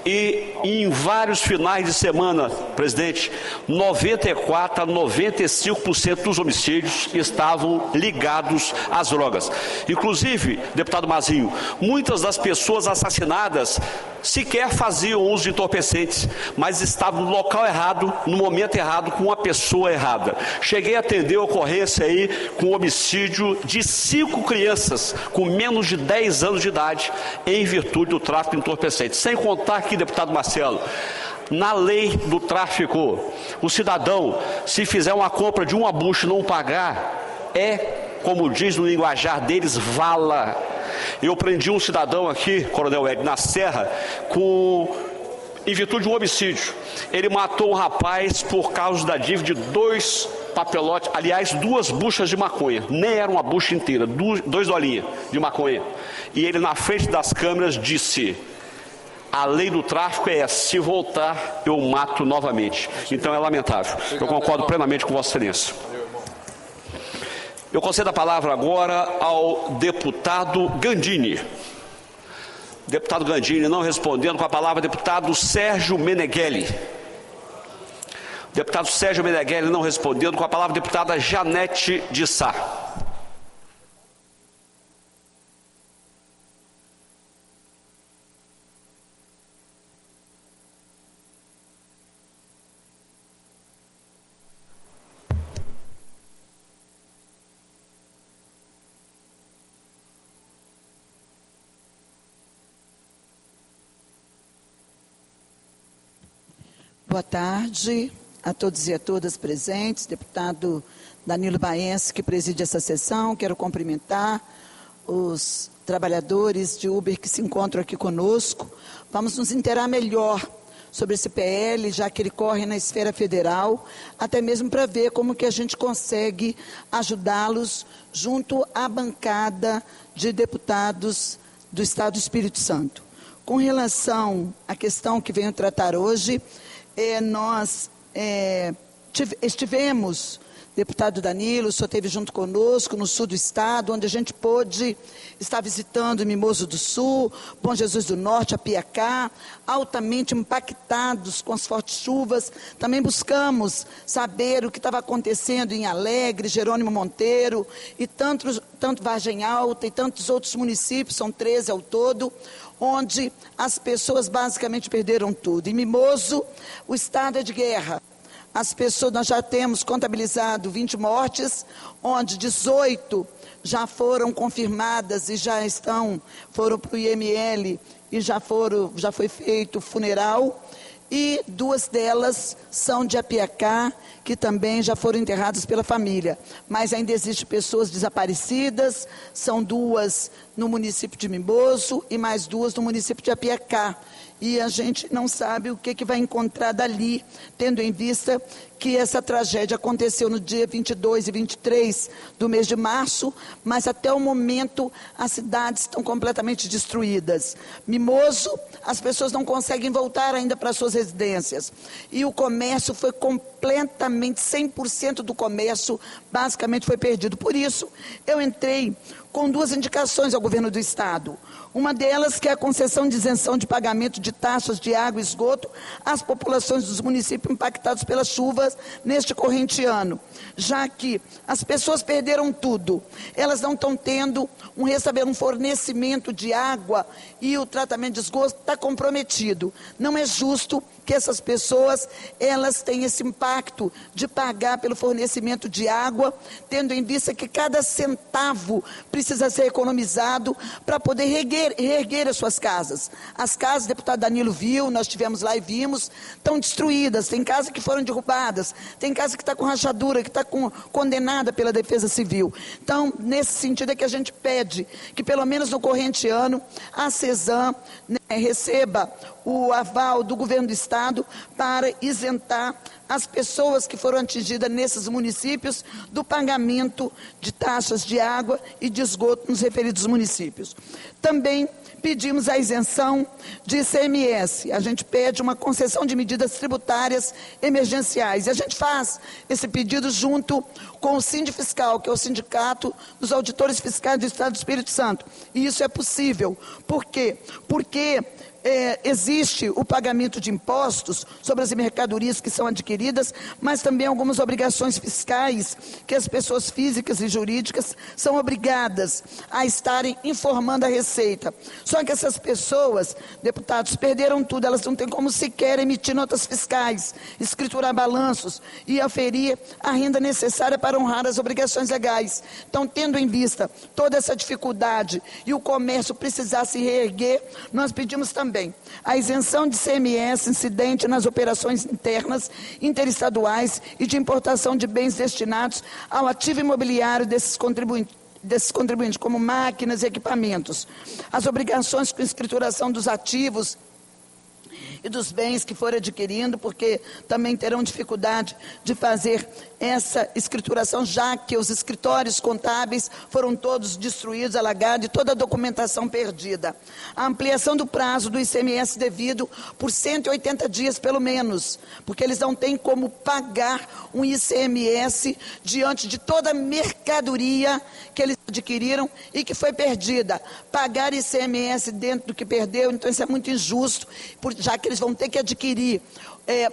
e em vários finais de semana, presidente, 94% a 95% dos homicídios estavam ligados às drogas. Inclusive, deputado Mazinho, muitas das pessoas assassinadas sequer faziam uso de entorpecentes, mas estavam no local errado, no momento errado, com uma pessoa errada. Cheguei a atender a ocorrência aí com homicídio de 5 crianças com menos de 10 anos de idade em virtude do tráfico de entorpecentes. Sem contar aqui, deputado Marcelo, na lei do tráfico, o cidadão, se fizer uma compra de uma bucha e não pagar, como diz no linguajar deles, vala. Eu prendi um cidadão aqui, Coronel Ed, na Serra, em virtude de um homicídio. Ele matou um rapaz por causa da dívida de 2 papelotes, aliás, 2 buchas de maconha. Nem era uma bucha inteira, 2 dolinhas de maconha. E ele, na frente das câmeras, disse: a lei do tráfico é essa, se voltar, eu mato novamente. Então é lamentável. Eu concordo plenamente com Vossa Excelência. Eu concedo a palavra agora ao deputado Gandini. Deputado Gandini não respondendo, com a palavra deputado Sérgio Meneghelli. Deputado Sérgio Meneghelli não respondendo, com a palavra deputada Janete de Sá. Boa tarde a todos e a todas presentes. Deputado Danilo Baense, que preside essa sessão. Quero cumprimentar os trabalhadores de Uber que se encontram aqui conosco. Vamos nos inteirar melhor sobre esse PL, já que ele corre na esfera federal, até mesmo para ver como que a gente consegue ajudá-los junto à bancada de deputados do Estado do Espírito Santo. Com relação à questão que venho tratar hoje, nós estivemos, deputado Danilo, o senhor esteve junto conosco no sul do estado, onde a gente pôde estar visitando Mimoso do Sul, Bom Jesus do Norte, Apiacá, altamente impactados com as fortes chuvas. Também buscamos saber o que estava acontecendo em Alegre, Jerônimo Monteiro, e tanto Vargem Alta e tantos outros municípios, são 13 ao todo, onde as pessoas basicamente perderam tudo. Em Mimoso, o estado é de guerra. As pessoas, nós já temos contabilizado 20 mortes, onde 18 já foram confirmadas e foram para o IML e já foi feito o funeral. E 2 delas são de Apiacá, que também já foram enterradas pela família. Mas ainda existem pessoas desaparecidas, são 2 no município de Mimoso e mais 2 no município de Apiacá. E a gente não sabe o que vai encontrar dali, tendo em vista que essa tragédia aconteceu no dia 22 e 23 do mês de março, mas até o momento as cidades estão completamente destruídas. Mimoso, as pessoas não conseguem voltar ainda para suas residências. E o comércio foi completamente, 100% do comércio basicamente foi perdido. Por isso, eu entrei com 2 indicações ao governo do estado. Uma delas que é a concessão de isenção de pagamento de taxas de água e esgoto às populações dos municípios impactados pelas chuvas neste corrente ano, já que as pessoas perderam tudo, elas não estão tendo um fornecimento de água e o tratamento de esgoto está comprometido. Não é justo que essas pessoas, elas têm esse impacto de pagar pelo fornecimento de água, tendo em vista que cada centavo precisa ser economizado para poder reerguer as suas casas. As casas, o deputado Danilo viu, nós estivemos lá e vimos, estão destruídas, tem casas que foram derrubadas, tem casa que está com rachadura, que está condenada pela Defesa Civil. Então, nesse sentido é que a gente pede que pelo menos no corrente ano, a CESAM, né, receba o aval do governo do estado para isentar as pessoas que foram atingidas nesses municípios do pagamento de taxas de água e de esgoto nos referidos municípios. Também pedimos a isenção de ICMS. A gente pede uma concessão de medidas tributárias emergenciais. E a gente faz esse pedido junto com o Sindifiscal, que é o Sindicato dos Auditores Fiscais do Estado do Espírito Santo. E isso é possível. Por quê? Porque existe o pagamento de impostos sobre as mercadorias que são adquiridas, mas também algumas obrigações fiscais que as pessoas físicas e jurídicas são obrigadas a estarem informando a Receita. Só que essas pessoas, deputados, perderam tudo, elas não têm como sequer emitir notas fiscais, escriturar balanços e aferir a renda necessária para honrar as obrigações legais. Então, tendo em vista toda essa dificuldade e o comércio precisar se reerguer, nós pedimos também a isenção de ICMS incidente nas operações internas, interestaduais e de importação de bens destinados ao ativo imobiliário desses contribuintes, como máquinas e equipamentos. As obrigações com escrituração dos ativos e dos bens que forem adquirindo, porque também terão dificuldade de fazer essa escrituração, já que os escritórios contábeis foram todos destruídos, alagados e toda a documentação perdida. A ampliação do prazo do ICMS devido por 180 dias pelo menos, porque eles não têm como pagar um ICMS diante de toda a mercadoria que eles adquiriram e que foi perdida. Pagar ICMS dentro do que perdeu, então isso é muito injusto, já que eles vão ter que adquirir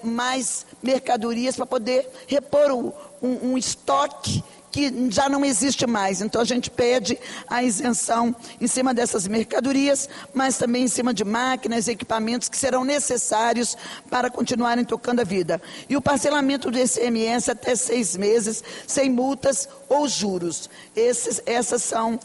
mais mercadorias para poder repor um estoque que já não existe mais. Então a gente pede a isenção em cima dessas mercadorias, mas também em cima de máquinas e equipamentos que serão necessários para continuarem tocando a vida. E o parcelamento do ICMS até 6 meses, sem multas ou juros. Essas são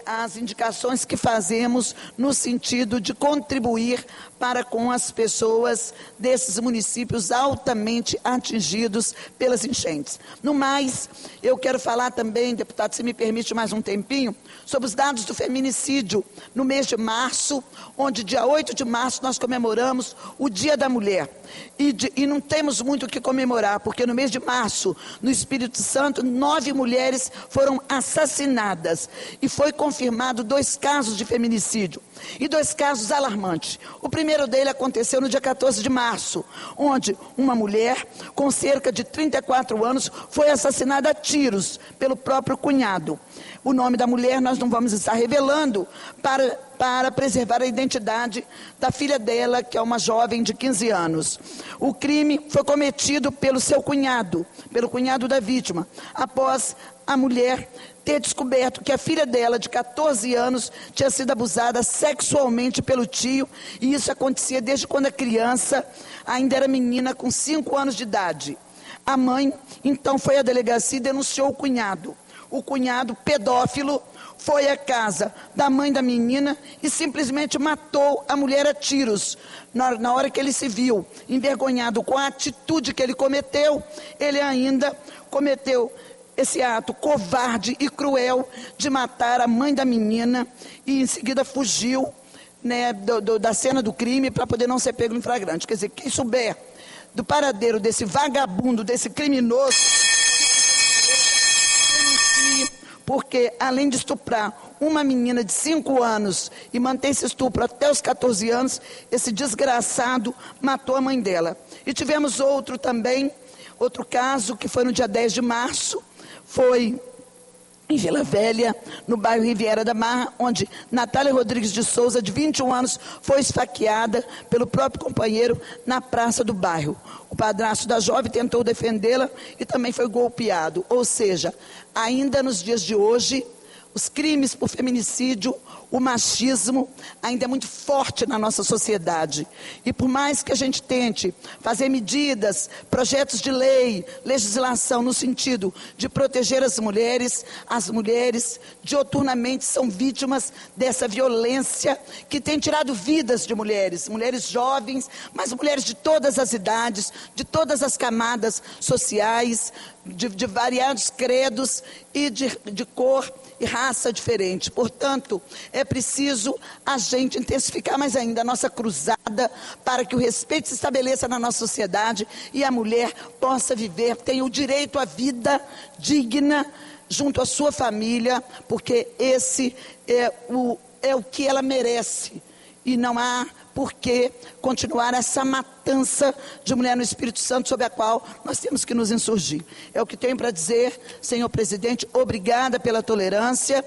as indicações que fazemos no sentido de contribuir para com as pessoas desses municípios altamente atingidos pelas enchentes. No mais, eu quero falar também, deputado, se me permite mais um tempinho, sobre os dados do feminicídio no mês de março, onde dia 8 de março nós comemoramos o Dia da Mulher. E não temos muito o que comemorar, porque no mês de março, no Espírito Santo, 9 mulheres foram assassinadas e foi confirmado 2 casos de feminicídio e 2 casos alarmantes. O primeiro dele aconteceu no dia 14 de março, onde uma mulher com cerca de 34 anos foi assassinada a tiros pelo próprio cunhado. O nome da mulher nós não vamos estar revelando para preservar a identidade da filha dela, que é uma jovem de 15 anos. O crime foi cometido pelo seu cunhado, pelo cunhado da vítima, após a mulher ter descoberto que a filha dela, de 14 anos, tinha sido abusada sexualmente pelo tio, e isso acontecia desde quando a criança ainda era menina, com 5 anos de idade. A mãe, então, foi à delegacia e denunciou o cunhado. O cunhado pedófilo foi à casa da mãe da menina e simplesmente matou a mulher a tiros. Na hora que ele se viu envergonhado com a atitude que ele cometeu, ele ainda cometeu esse ato covarde e cruel de matar a mãe da menina e em seguida fugiu, né, da cena do crime para poder não ser pego em flagrante. Quer dizer, quem souber do paradeiro desse vagabundo, desse criminoso, porque além de estuprar uma menina de 5 anos e manter esse estupro até os 14 anos, esse desgraçado matou a mãe dela. E tivemos outro caso, que foi no dia 10 de março, foi em Vila Velha, no bairro Riviera da Marra, onde Natália Rodrigues de Souza, de 21 anos, foi esfaqueada pelo próprio companheiro na praça do bairro. O padrasto da jovem tentou defendê-la e também foi golpeado. Ou seja, ainda nos dias de hoje, os crimes por feminicídio, o machismo ainda é muito forte na nossa sociedade. E por mais que a gente tente fazer medidas, projetos de lei, legislação no sentido de proteger as mulheres dioturnamente são vítimas dessa violência que tem tirado vidas de mulheres jovens, mas mulheres de todas as idades, de todas as camadas sociais, de variados credos e de cor e raça diferente. Portanto, é preciso a gente intensificar mais ainda a nossa cruzada para que o respeito se estabeleça na nossa sociedade e a mulher possa viver, tenha o direito à vida digna junto à sua família, porque esse é o que ela merece. E não há por que continuar essa matança de mulher no Espírito Santo sobre a qual nós temos que nos insurgir. É o que tenho para dizer, senhor presidente. Obrigada pela tolerância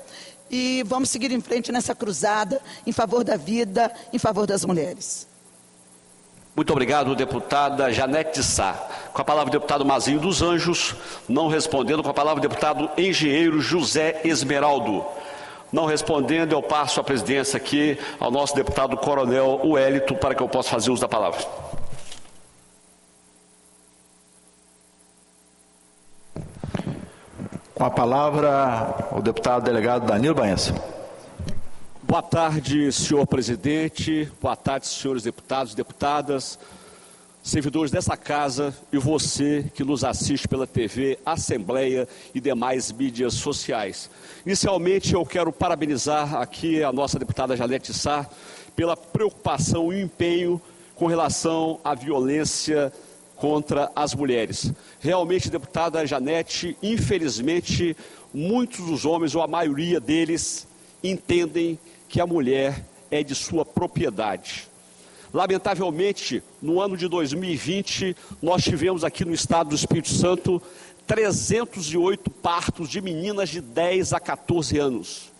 e vamos seguir em frente nessa cruzada em favor da vida, em favor das mulheres. Muito obrigado, deputada Janete de Sá. Com a palavra o deputado Mazinho dos Anjos, não respondendo, com a palavra o deputado engenheiro José Esmeraldo. Não respondendo, eu passo a presidência aqui ao nosso deputado Coronel Wellington para que eu possa fazer uso da palavra. Com a palavra, o deputado delegado Danilo Baença. Boa tarde, senhor presidente. Boa tarde, senhores deputados e deputadas, servidores dessa casa e você que nos assiste pela TV, Assembleia e demais mídias sociais. Inicialmente, eu quero parabenizar aqui a nossa deputada Janete de Sá pela preocupação e empenho com relação à violência contra as mulheres. Realmente, deputada Janete, infelizmente, muitos dos homens, ou a maioria deles, entendem que a mulher é de sua propriedade. Lamentavelmente, no ano de 2020, nós tivemos aqui no estado do Espírito Santo 308 partos de meninas de 10 a 14 anos.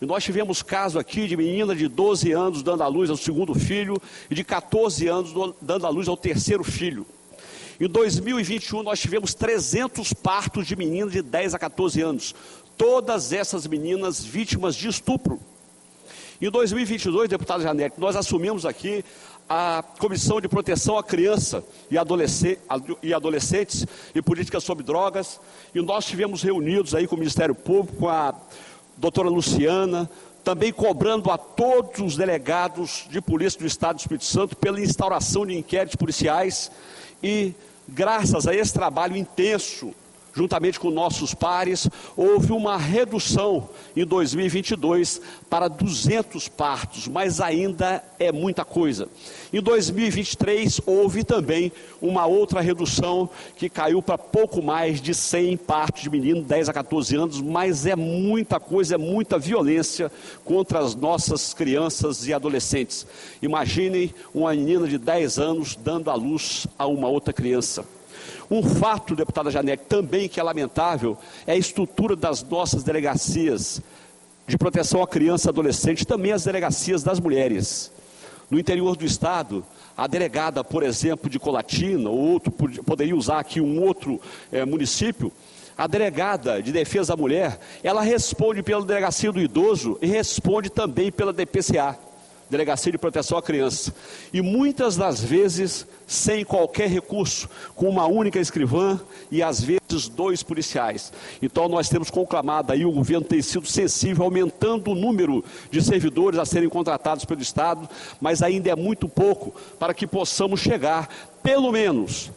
E nós tivemos caso aqui de menina de 12 anos dando à luz ao segundo filho e de 14 anos dando à luz ao terceiro filho. Em 2021, nós tivemos 300 partos de meninas de 10 a 14 anos. Todas essas meninas vítimas de estupro. Em 2022, deputada Janete, nós assumimos aqui a Comissão de Proteção à Criança e Adolescentes e Políticas sobre Drogas, e nós tivemos reunidos aí com o Ministério Público, com a doutora Luciana, também cobrando a todos os delegados de polícia do Estado do Espírito Santo pela instauração de inquéritos policiais, e graças a esse trabalho intenso, juntamente com nossos pares, houve uma redução em 2022 para 200 partos, mas ainda é muita coisa. Em 2023 houve também uma outra redução que caiu para pouco mais de 100 partos de meninos de 10 a 14 anos, mas é muita coisa, é muita violência contra as nossas crianças e adolescentes. Imaginem uma menina de 10 anos dando à luz a uma outra criança. Um fato, deputada Janete, também que é lamentável, é a estrutura das nossas delegacias de proteção à criança e adolescente, também as delegacias das mulheres. No interior do estado, a delegada, por exemplo, de Colatina, ou outro, poderia usar aqui um outro município, a delegada de defesa da mulher, ela responde pela delegacia do idoso e responde também pela DPCA. Delegacia de Proteção à Criança, e muitas das vezes sem qualquer recurso, com uma única escrivã e às vezes 2 policiais. Então nós temos conclamado aí, o governo tem sido sensível, aumentando o número de servidores a serem contratados pelo Estado, mas ainda é muito pouco para que possamos chegar pelo menos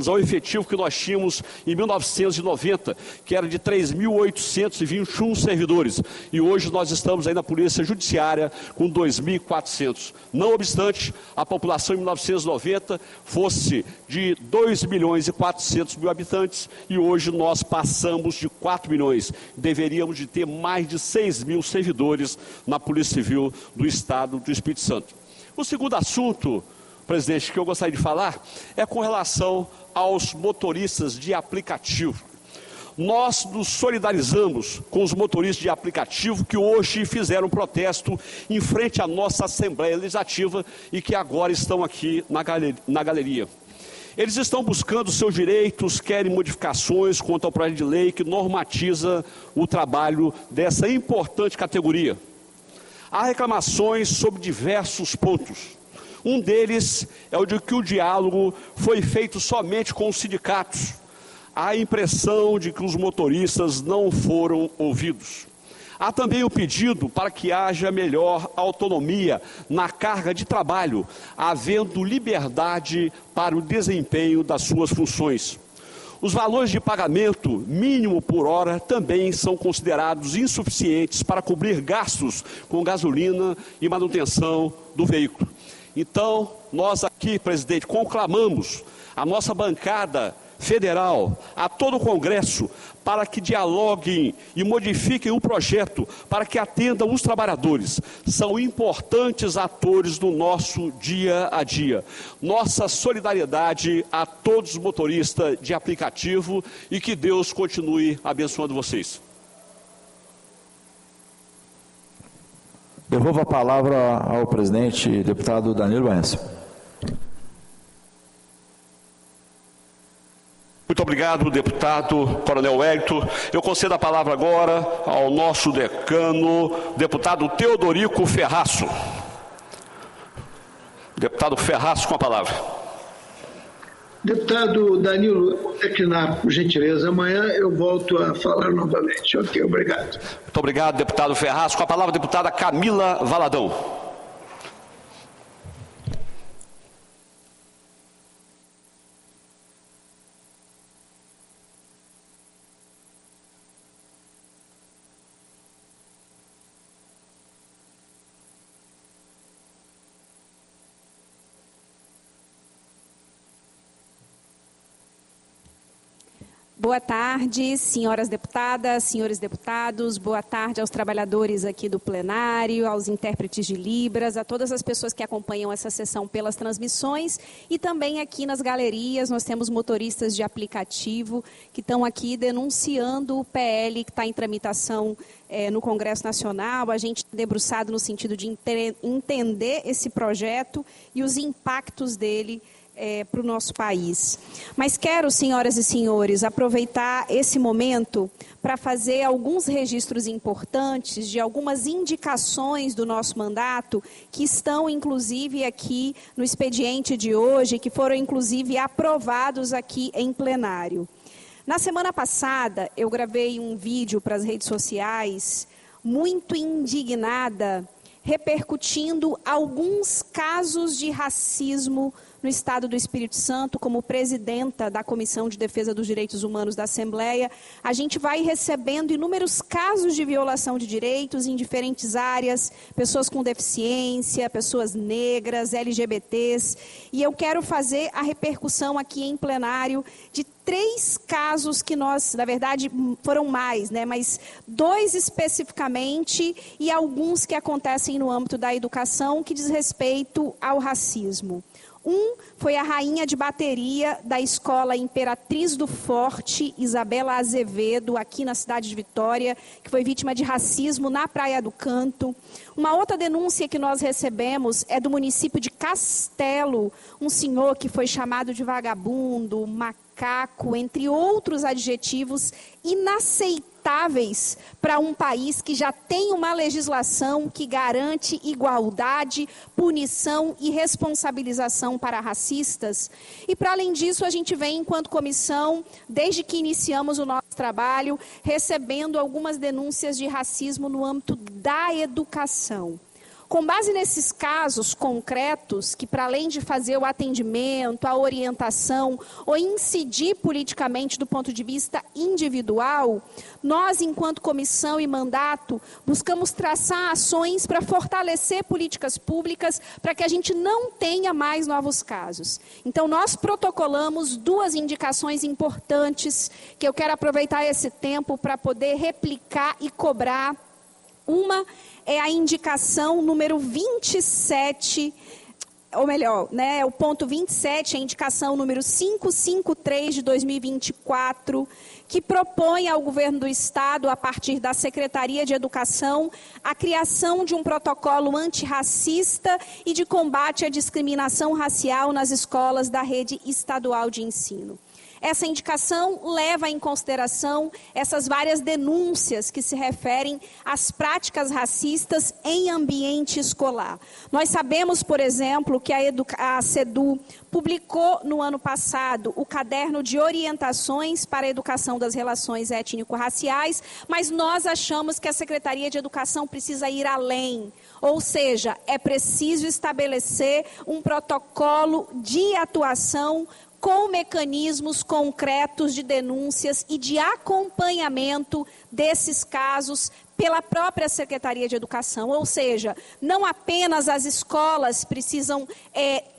ao efetivo que nós tínhamos em 1990, que era de 3.821 servidores, e hoje nós estamos aí na Polícia Judiciária com 2.400. Não obstante, a população em 1990 fosse de 2.400.000 habitantes, e hoje nós passamos de 4 milhões. Deveríamos de ter mais de 6.000 servidores na Polícia Civil do Estado do Espírito Santo. O segundo assunto, presidente, que eu gostaria de falar é com relação aos motoristas de aplicativo. Nós nos solidarizamos com os motoristas de aplicativo que hoje fizeram protesto em frente à nossa Assembleia Legislativa e que agora estão aqui na galeria. Eles estão buscando seus direitos, querem modificações quanto ao projeto de lei que normatiza o trabalho dessa importante categoria. Há reclamações sobre diversos pontos. Um deles é o de que o diálogo foi feito somente com os sindicatos. Há a impressão de que os motoristas não foram ouvidos. Há também o pedido para que haja melhor autonomia na carga de trabalho, havendo liberdade para o desempenho das suas funções. Os valores de pagamento mínimo por hora também são considerados insuficientes para cobrir gastos com gasolina e manutenção do veículo. Então, nós aqui, presidente, conclamamos a nossa bancada federal, a todo o Congresso, para que dialoguem e modifiquem o projeto, para que atendam os trabalhadores. São importantes atores do nosso dia a dia. Nossa solidariedade a todos os motoristas de aplicativo e que Deus continue abençoando vocês. Devolvo a palavra ao presidente, deputado Danilo Baense. Muito obrigado, deputado Coronel Wellington. Eu concedo a palavra agora ao nosso decano, deputado Teodorico Ferraço. Deputado Ferraço com a palavra. Deputado Danilo, declinar, por gentileza. Amanhã eu volto a falar novamente. Ok, obrigado. Muito obrigado, deputado Ferraço. Com a palavra, a deputada Camila Valadão. Boa tarde, senhoras deputadas, senhores deputados, boa tarde aos trabalhadores aqui do plenário, aos intérpretes de Libras, a todas as pessoas que acompanham essa sessão pelas transmissões e também aqui nas galerias nós temos motoristas de aplicativo que estão aqui denunciando o PL que está em tramitação no Congresso Nacional, a gente debruçado no sentido de entender esse projeto e os impactos dele para o nosso país. Mas quero, senhoras e senhores, aproveitar esse momento para fazer alguns registros importantes de algumas indicações do nosso mandato que estão, inclusive, aqui no expediente de hoje, que foram, inclusive, aprovados aqui em plenário. Na semana passada, eu gravei um vídeo para as redes sociais muito indignada, repercutindo alguns casos de racismo no Estado do Espírito Santo. Como presidenta da Comissão de Defesa dos Direitos Humanos da Assembleia, a gente vai recebendo inúmeros casos de violação de direitos em diferentes áreas, pessoas com deficiência, pessoas negras, LGBTs, e eu quero fazer a repercussão aqui em plenário de 3 casos que nós, na verdade, foram mais, mas 2 especificamente e alguns que acontecem no âmbito da educação que diz respeito ao racismo. Um foi a rainha de bateria da Escola Imperatriz do Forte, Isabela Azevedo, aqui na cidade de Vitória, que foi vítima de racismo na Praia do Canto. Uma outra denúncia que nós recebemos é do município de Castelo, um senhor que foi chamado de vagabundo, macaco, entre outros adjetivos inaceitáveis para um país que já tem uma legislação que garante igualdade, punição e responsabilização para racistas. E, para além disso, a gente vem, enquanto comissão, desde que iniciamos o nosso trabalho, recebendo algumas denúncias de racismo no âmbito da educação. Com base nesses casos concretos, que para além de fazer o atendimento, a orientação ou incidir politicamente do ponto de vista individual, nós, enquanto comissão e mandato, buscamos traçar ações para fortalecer políticas públicas para que a gente não tenha mais novos casos. Então, nós protocolamos 2 indicações importantes que eu quero aproveitar esse tempo para poder replicar e cobrar. Uma é a indicação número 27, ou melhor, né, o ponto 27, a indicação número 553 de 2024, que propõe ao governo do Estado, a partir da Secretaria de Educação, a criação de um protocolo antirracista e de combate à discriminação racial nas escolas da rede estadual de ensino. Essa indicação leva em consideração essas várias denúncias que se referem às práticas racistas em ambiente escolar. Nós sabemos, por exemplo, que a SEDU publicou no ano passado o caderno de orientações para a educação das relações étnico-raciais, mas nós achamos que a Secretaria de Educação precisa ir além. Ou seja, é preciso estabelecer um protocolo de atuação com mecanismos concretos de denúncias e de acompanhamento desses casos pela própria Secretaria de Educação. Ou seja, não apenas as escolas precisam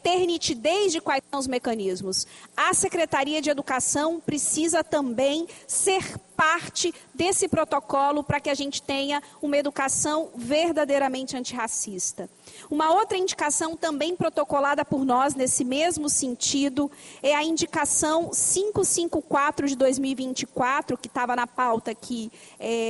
ter nitidez de quais são os mecanismos. A Secretaria de Educação precisa também ser parte desse protocolo para que a gente tenha uma educação verdadeiramente antirracista. Uma outra indicação também protocolada por nós nesse mesmo sentido é a indicação 554 de 2024, que estava na pauta aqui,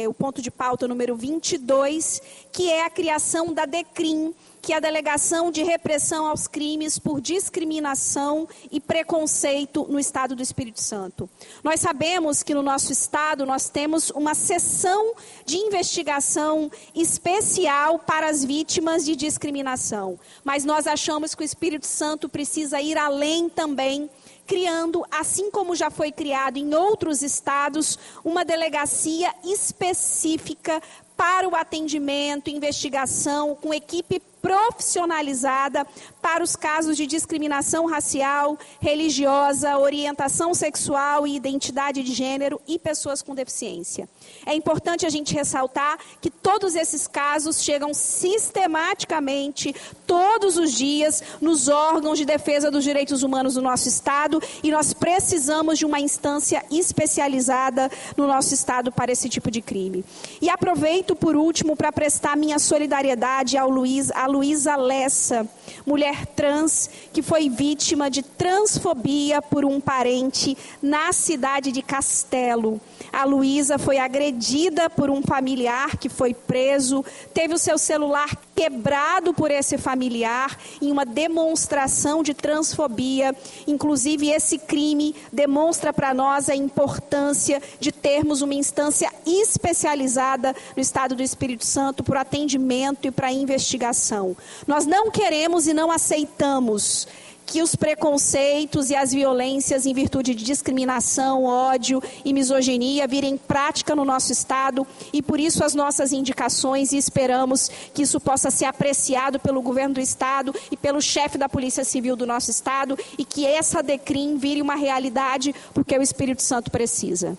o ponto de pauta número 22, que é a criação da DECRIM, que é a Delegação de Repressão aos Crimes por Discriminação e Preconceito no Estado do Espírito Santo. Nós sabemos que no nosso Estado nós temos uma seção de investigação especial para as vítimas de discriminação, mas nós achamos que o Espírito Santo precisa ir além também, criando, assim como já foi criado em outros estados, uma delegacia específica para o atendimento, investigação, com equipe profissionalizada para os casos de discriminação racial, religiosa, orientação sexual e identidade de gênero e pessoas com deficiência. É importante a gente ressaltar que todos esses casos chegam sistematicamente, todos os dias, nos órgãos de defesa dos direitos humanos do nosso Estado, e nós precisamos de uma instância especializada no nosso Estado para esse tipo de crime. E aproveito, por último, para prestar minha solidariedade a Luísa Lessa, mulher trans, que foi vítima de transfobia por um parente na cidade de Castelo. A Luísa foi agredida por um familiar que foi preso, teve o seu celular quebrado por esse familiar em uma demonstração de transfobia. Inclusive, esse crime demonstra para nós a importância de termos uma instância especializada no Estado do Espírito Santo para o atendimento e para a investigação. Nós não queremos e não aceitamos que os preconceitos e as violências em virtude de discriminação, ódio e misoginia virem prática no nosso Estado, e por isso as nossas indicações, e esperamos que isso possa ser apreciado pelo governo do Estado e pelo chefe da Polícia Civil do nosso Estado, e que essa DECRIM vire uma realidade, porque o Espírito Santo precisa.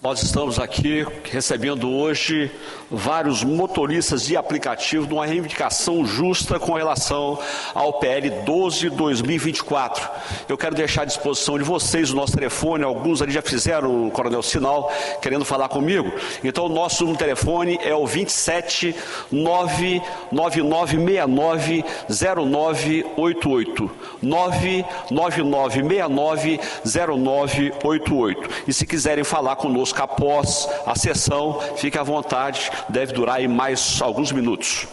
Nós estamos aqui recebendo hoje vários motoristas de aplicativo de uma reivindicação justa com relação ao PL 12/2024. Eu quero deixar à disposição de vocês o nosso telefone, alguns ali já fizeram, Coronel, sinal, querendo falar comigo. Então o nosso número de telefone é o 27 99969 0988. 99969 0988. E se quiserem falar conosco após a sessão, fique à vontade, deve durar aí mais alguns minutos.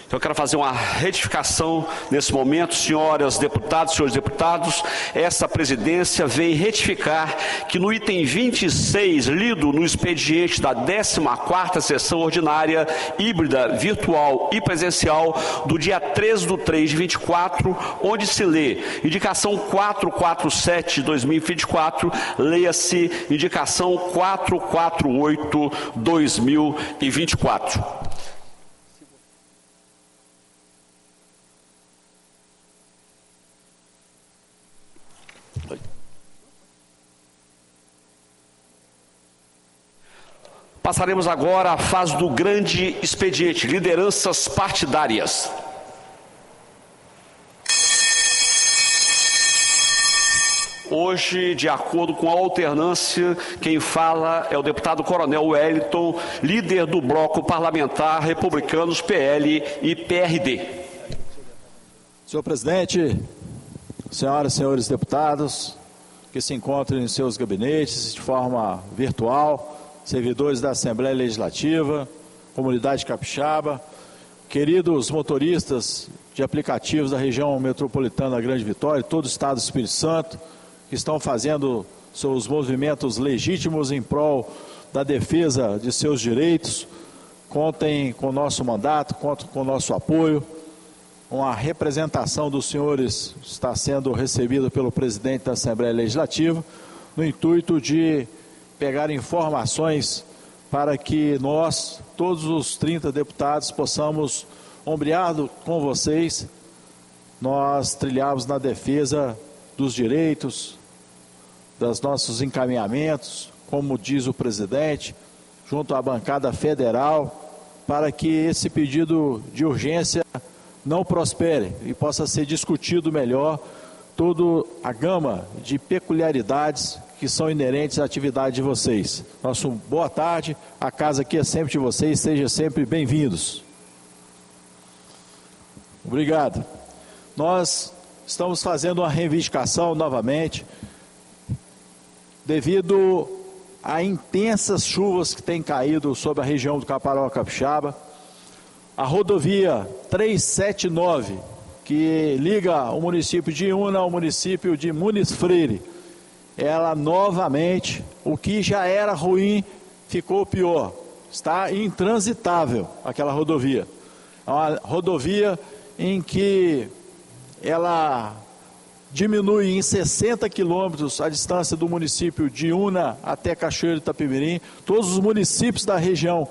Então eu quero fazer uma retificação nesse momento, senhoras deputadas, senhores deputados. Essa presidência vem retificar que no item 26, lido no expediente da 14ª sessão ordinária, híbrida, virtual e presencial, do dia 13/3/24, onde se lê indicação 447 de 2024, leia-se indicação 448 2024. Passaremos agora à fase do grande expediente, lideranças partidárias. Hoje hoje, de acordo com a alternância, quem fala é o deputado Coronel Wellington, líder do bloco parlamentar Republicanos, PL e PRD. Senhor presidente, senhoras e senhores deputados, que se encontram em seus gabinetes de forma virtual, servidores da Assembleia Legislativa, comunidade capixaba, queridos motoristas de aplicativos da região metropolitana da Grande Vitória, todo o estado do Espírito Santo, que estão fazendo seus movimentos legítimos em prol da defesa de seus direitos, contem com o nosso mandato, contem com o nosso apoio. Uma representação dos senhores está sendo recebida pelo presidente da Assembleia Legislativa, no intuito de pegar informações para que nós, todos os 30 deputados, possamos, ombreado com vocês, nós trilharmos na defesa dos direitos, dos nossos encaminhamentos, como diz o presidente, junto à bancada federal, para que esse pedido de urgência não prospere e possa ser discutido melhor toda a gama de peculiaridades que são inerentes à atividade de vocês. Nosso boa tarde, a casa aqui é sempre de vocês, sejam sempre bem-vindos. Obrigado. Nós estamos fazendo uma reivindicação novamente, devido a intensas chuvas que têm caído sobre a região do Caparaó Capixaba. A rodovia 379, que liga o município de Iuna ao município de Muniz Freire, ela novamente, o que já era ruim, ficou pior. Está intransitável aquela rodovia. É uma rodovia em que ela diminui em 60 quilômetros a distância do município de Iuna até Cachoeiro de Itapemirim. Todos os municípios da região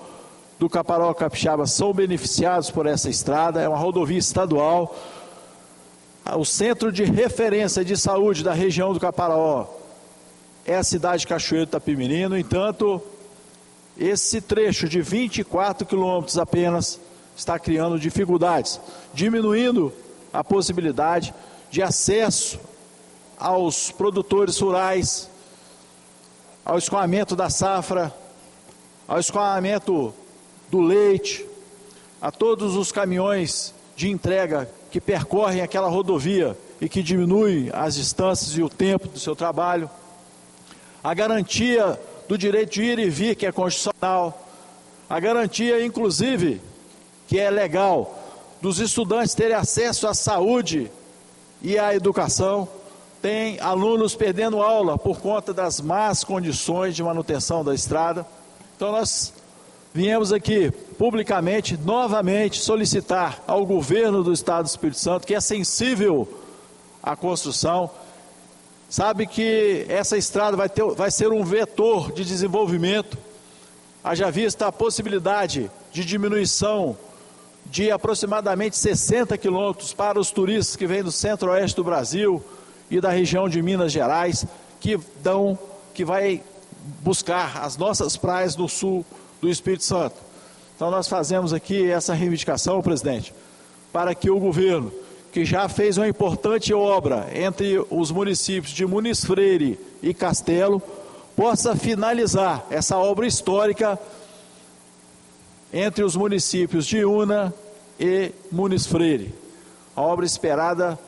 do Caparaó Capixaba são beneficiados por essa estrada. É uma rodovia estadual. O centro de referência de saúde da região do Caparaó é a cidade de Cachoeiro de Itapemirim. No entanto, esse trecho de 24 quilômetros apenas está criando dificuldades, diminuindo a possibilidade de acesso aos produtores rurais, ao escoamento da safra, ao escoamento do leite, a todos os caminhões de entrega que percorrem aquela rodovia e que diminuem as distâncias e o tempo do seu trabalho, a garantia do direito de ir e vir, que é constitucional, a garantia, inclusive, que é legal, dos estudantes terem acesso à saúde e à educação. Tem alunos perdendo aula por conta das más condições de manutenção da estrada. Então nós viemos aqui publicamente, novamente, solicitar ao governo do Estado do Espírito Santo, que é sensível à construção, sabe que essa estrada vai ser um vetor de desenvolvimento, haja vista a possibilidade de diminuição de aproximadamente 60 quilômetros para os turistas que vêm do centro-oeste do Brasil e da região de Minas Gerais, que vai buscar as nossas praias no sul do Espírito Santo. Então nós fazemos aqui essa reivindicação, presidente, para que o governo, que já fez uma importante obra entre os municípios de Muniz Freire e Castelo, possa finalizar essa obra histórica entre os municípios de Iuna e Muniz Freire. A obra esperada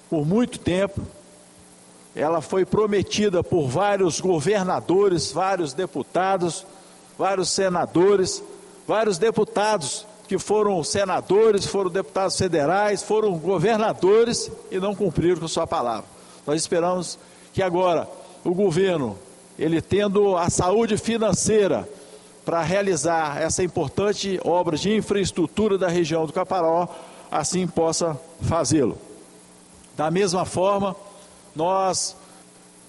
por muito tempo, ela foi prometida por vários governadores, vários deputados, vários senadores, vários deputados que foram senadores, foram deputados federais, foram governadores e não cumpriram com sua palavra. Nós esperamos que agora o governo, ele tendo a saúde financeira para realizar essa importante obra de infraestrutura da região do Caparaó, assim possa fazê-lo. Da mesma forma, nós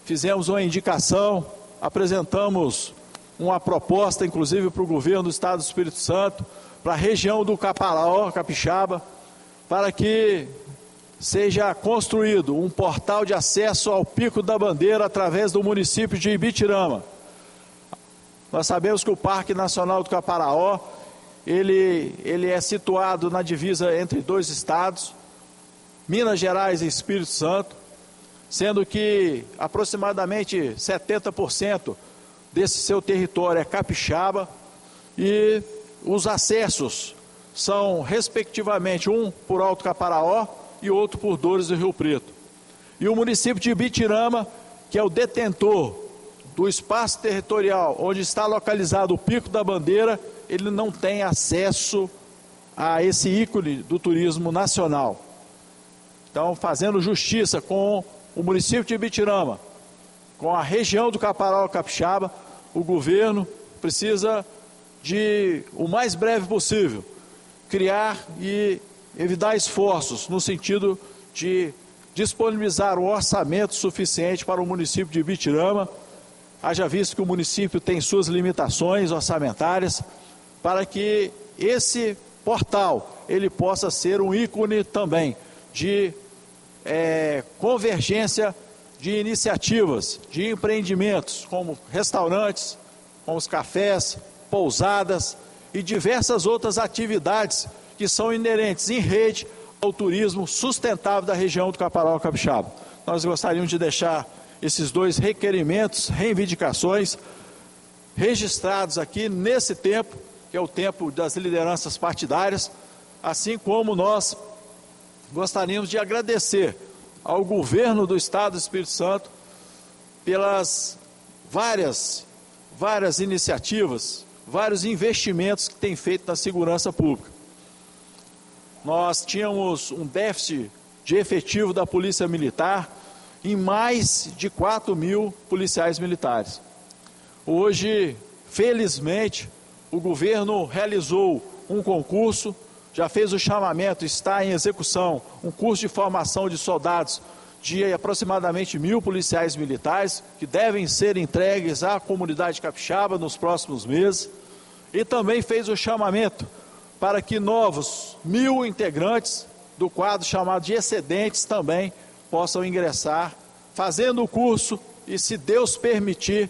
fizemos uma indicação, apresentamos uma proposta, inclusive, para o governo do Estado do Espírito Santo, para a região do Caparaó, Capixaba, para que seja construído um portal de acesso ao Pico da Bandeira através do município de Ibitirama. Nós sabemos que o Parque Nacional do Caparaó, ele é situado na divisa entre dois estados, Minas Gerais e Espírito Santo. sendo que aproximadamente 70% desse seu território é capixaba e os acessos são, respectivamente, um por Alto Caparaó e outro por Dores do Rio Preto. E o município de Ibitirama, que é o detentor do espaço territorial onde está localizado o Pico da Bandeira, ele não tem acesso a esse ícone do turismo nacional. Então, fazendo justiça com o município de Ibitirama, com a região do Caparaó Capixaba, o governo precisa de, o mais breve possível, criar e evitar esforços no sentido de disponibilizar um orçamento suficiente para o município de Ibitirama, haja visto que o município tem suas limitações orçamentárias, para que esse portal ele possa ser um ícone também de convergência de iniciativas, de empreendimentos, como restaurantes, como os cafés, pousadas e diversas outras atividades que são inerentes em rede ao turismo sustentável da região do Caparaó Capixaba. Nós gostaríamos de deixar esses dois requerimentos, reivindicações, registrados aqui nesse tempo, que é o tempo das lideranças partidárias, assim como nós gostaríamos de agradecer ao governo do Estado do Espírito Santo pelas várias iniciativas, vários investimentos que tem feito na segurança pública. Nós tínhamos um déficit de efetivo da Polícia Militar em mais de 4.000 policiais militares. Hoje, felizmente, o governo realizou um concurso, já fez o chamamento, está em execução, um curso de formação de soldados de aproximadamente 1.000 policiais militares, que devem ser entregues à comunidade capixaba nos próximos meses, e também fez o chamamento para que novos 1.000 integrantes do quadro chamado de excedentes também possam ingressar, fazendo o curso e, se Deus permitir,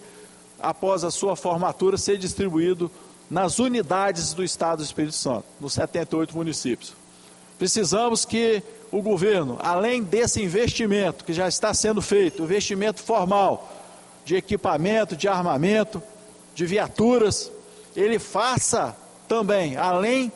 após a sua formatura, ser distribuído nas unidades do Estado do Espírito Santo, nos 78 municípios. Precisamos que o governo, além desse investimento que já está sendo feito, investimento formal de equipamento, de armamento, de viaturas, ele faça também, além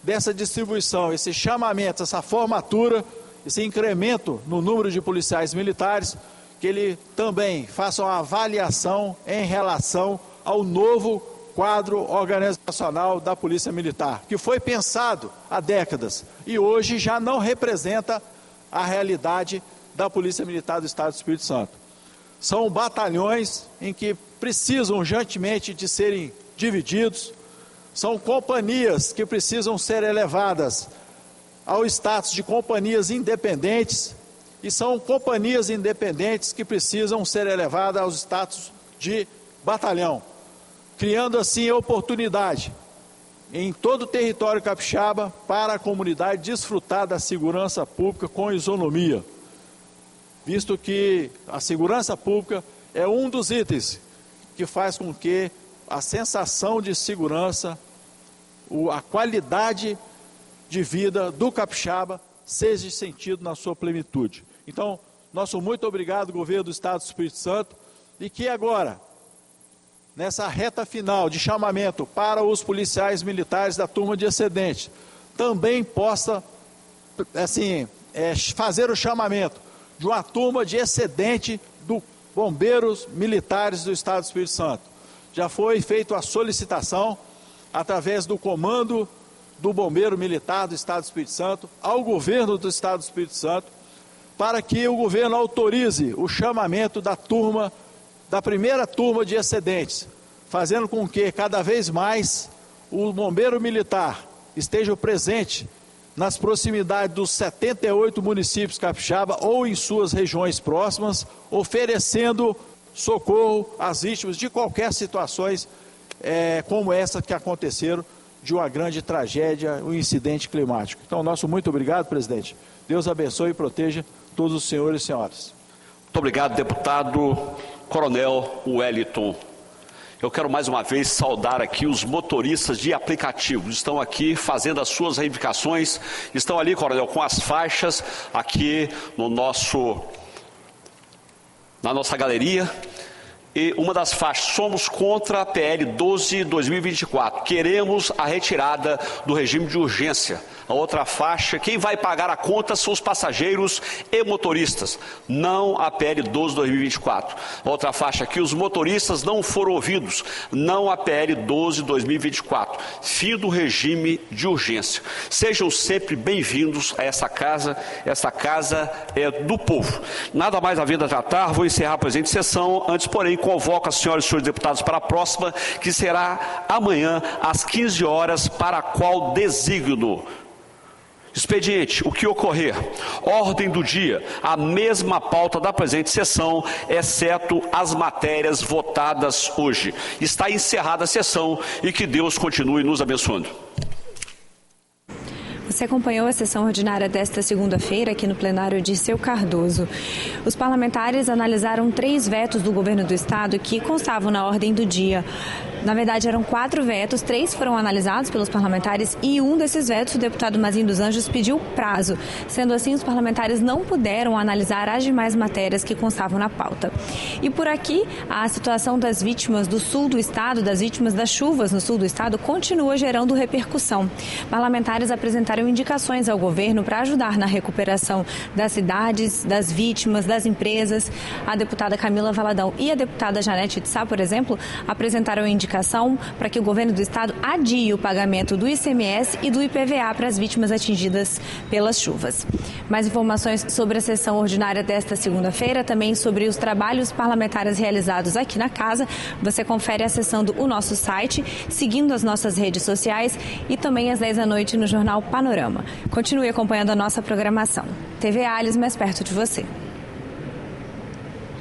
dessa distribuição, esse chamamento, essa formatura, esse incremento no número de policiais militares, que ele também faça uma avaliação em relação ao novo quadro organizacional da Polícia Militar, que foi pensado há décadas e hoje já não representa a realidade da Polícia Militar do Estado do Espírito Santo. São batalhões em que precisam urgentemente de serem divididos, são companhias que precisam ser elevadas ao status de companhias independentes e são companhias independentes que precisam ser elevadas ao status de batalhão, criando assim oportunidade em todo o território capixaba para a comunidade desfrutar da segurança pública com isonomia, visto que a segurança pública é um dos itens que faz com que a sensação de segurança, a qualidade de vida do capixaba seja sentido na sua plenitude. Então, nosso muito obrigado, governo do Estado do Espírito Santo, e que agora, nessa reta final de chamamento para os policiais militares da turma de excedente, também possa, assim, fazer o chamamento de uma turma de excedente do bombeiros militares do Estado do Espírito Santo. Já foi feita a solicitação, através do comando do Bombeiro Militar do Estado do Espírito Santo, ao governo do Estado do Espírito Santo, para que o governo autorize o chamamento da primeira turma de excedentes, fazendo com que cada vez mais o bombeiro militar esteja presente nas proximidades dos 78 municípios capixaba ou em suas regiões próximas, oferecendo socorro às vítimas de qualquer situações como essa que aconteceram, de uma grande tragédia, um incidente climático. Então, nosso muito obrigado, presidente. Deus abençoe e proteja todos os senhores e senhoras. Muito obrigado, deputado Coronel Wellington. Eu quero mais uma vez saudar aqui os motoristas de aplicativos. Estão aqui fazendo as suas reivindicações. Estão ali, Coronel, com as faixas aqui no nosso na nossa galeria. E uma das faixas, somos contra a PL 12/2024, queremos a retirada do regime de urgência. A outra faixa, quem vai pagar a conta são os passageiros e motoristas, não a PL 12/2024. A outra faixa aqui, os motoristas não foram ouvidos, não a PL 12/2024. Fim do regime de urgência. Sejam sempre bem-vindos a essa casa é do povo. Nada mais havendo a tratar, vou encerrar a presente sessão, antes, porém, convoco as senhoras e senhores deputados para a próxima, que será amanhã, às 15 horas, para a qual designo. Expediente, o que ocorrer. Ordem do dia, a mesma pauta da presente sessão, exceto as matérias votadas hoje. Está encerrada a sessão e que Deus continue nos abençoando. Você acompanhou a sessão ordinária desta segunda-feira aqui no plenário de Seu Cardoso. Os parlamentares analisaram 3 vetos do governo do estado que constavam na ordem do dia. Na verdade, eram 4 vetos, 3 foram analisados pelos parlamentares e um desses vetos, o deputado Mazinho dos Anjos, pediu prazo. Sendo assim, os parlamentares não puderam analisar as demais matérias que constavam na pauta. E por aqui, a situação das vítimas do sul do estado, das vítimas das chuvas no sul do estado, continua gerando repercussão. Parlamentares apresentaram indicações ao governo para ajudar na recuperação das cidades, das vítimas, das empresas. A deputada Camila Valadão e a deputada Janete de Sá, por exemplo, apresentaram indicação para que o governo do estado adie o pagamento do ICMS e do IPVA para as vítimas atingidas pelas chuvas. Mais informações sobre a sessão ordinária desta segunda-feira, também sobre os trabalhos parlamentares realizados aqui na casa, você confere acessando o nosso site, seguindo as nossas redes sociais e também às 10 da noite no Jornal Panorama. Continue acompanhando a nossa programação. TV Alhos, mais perto de você.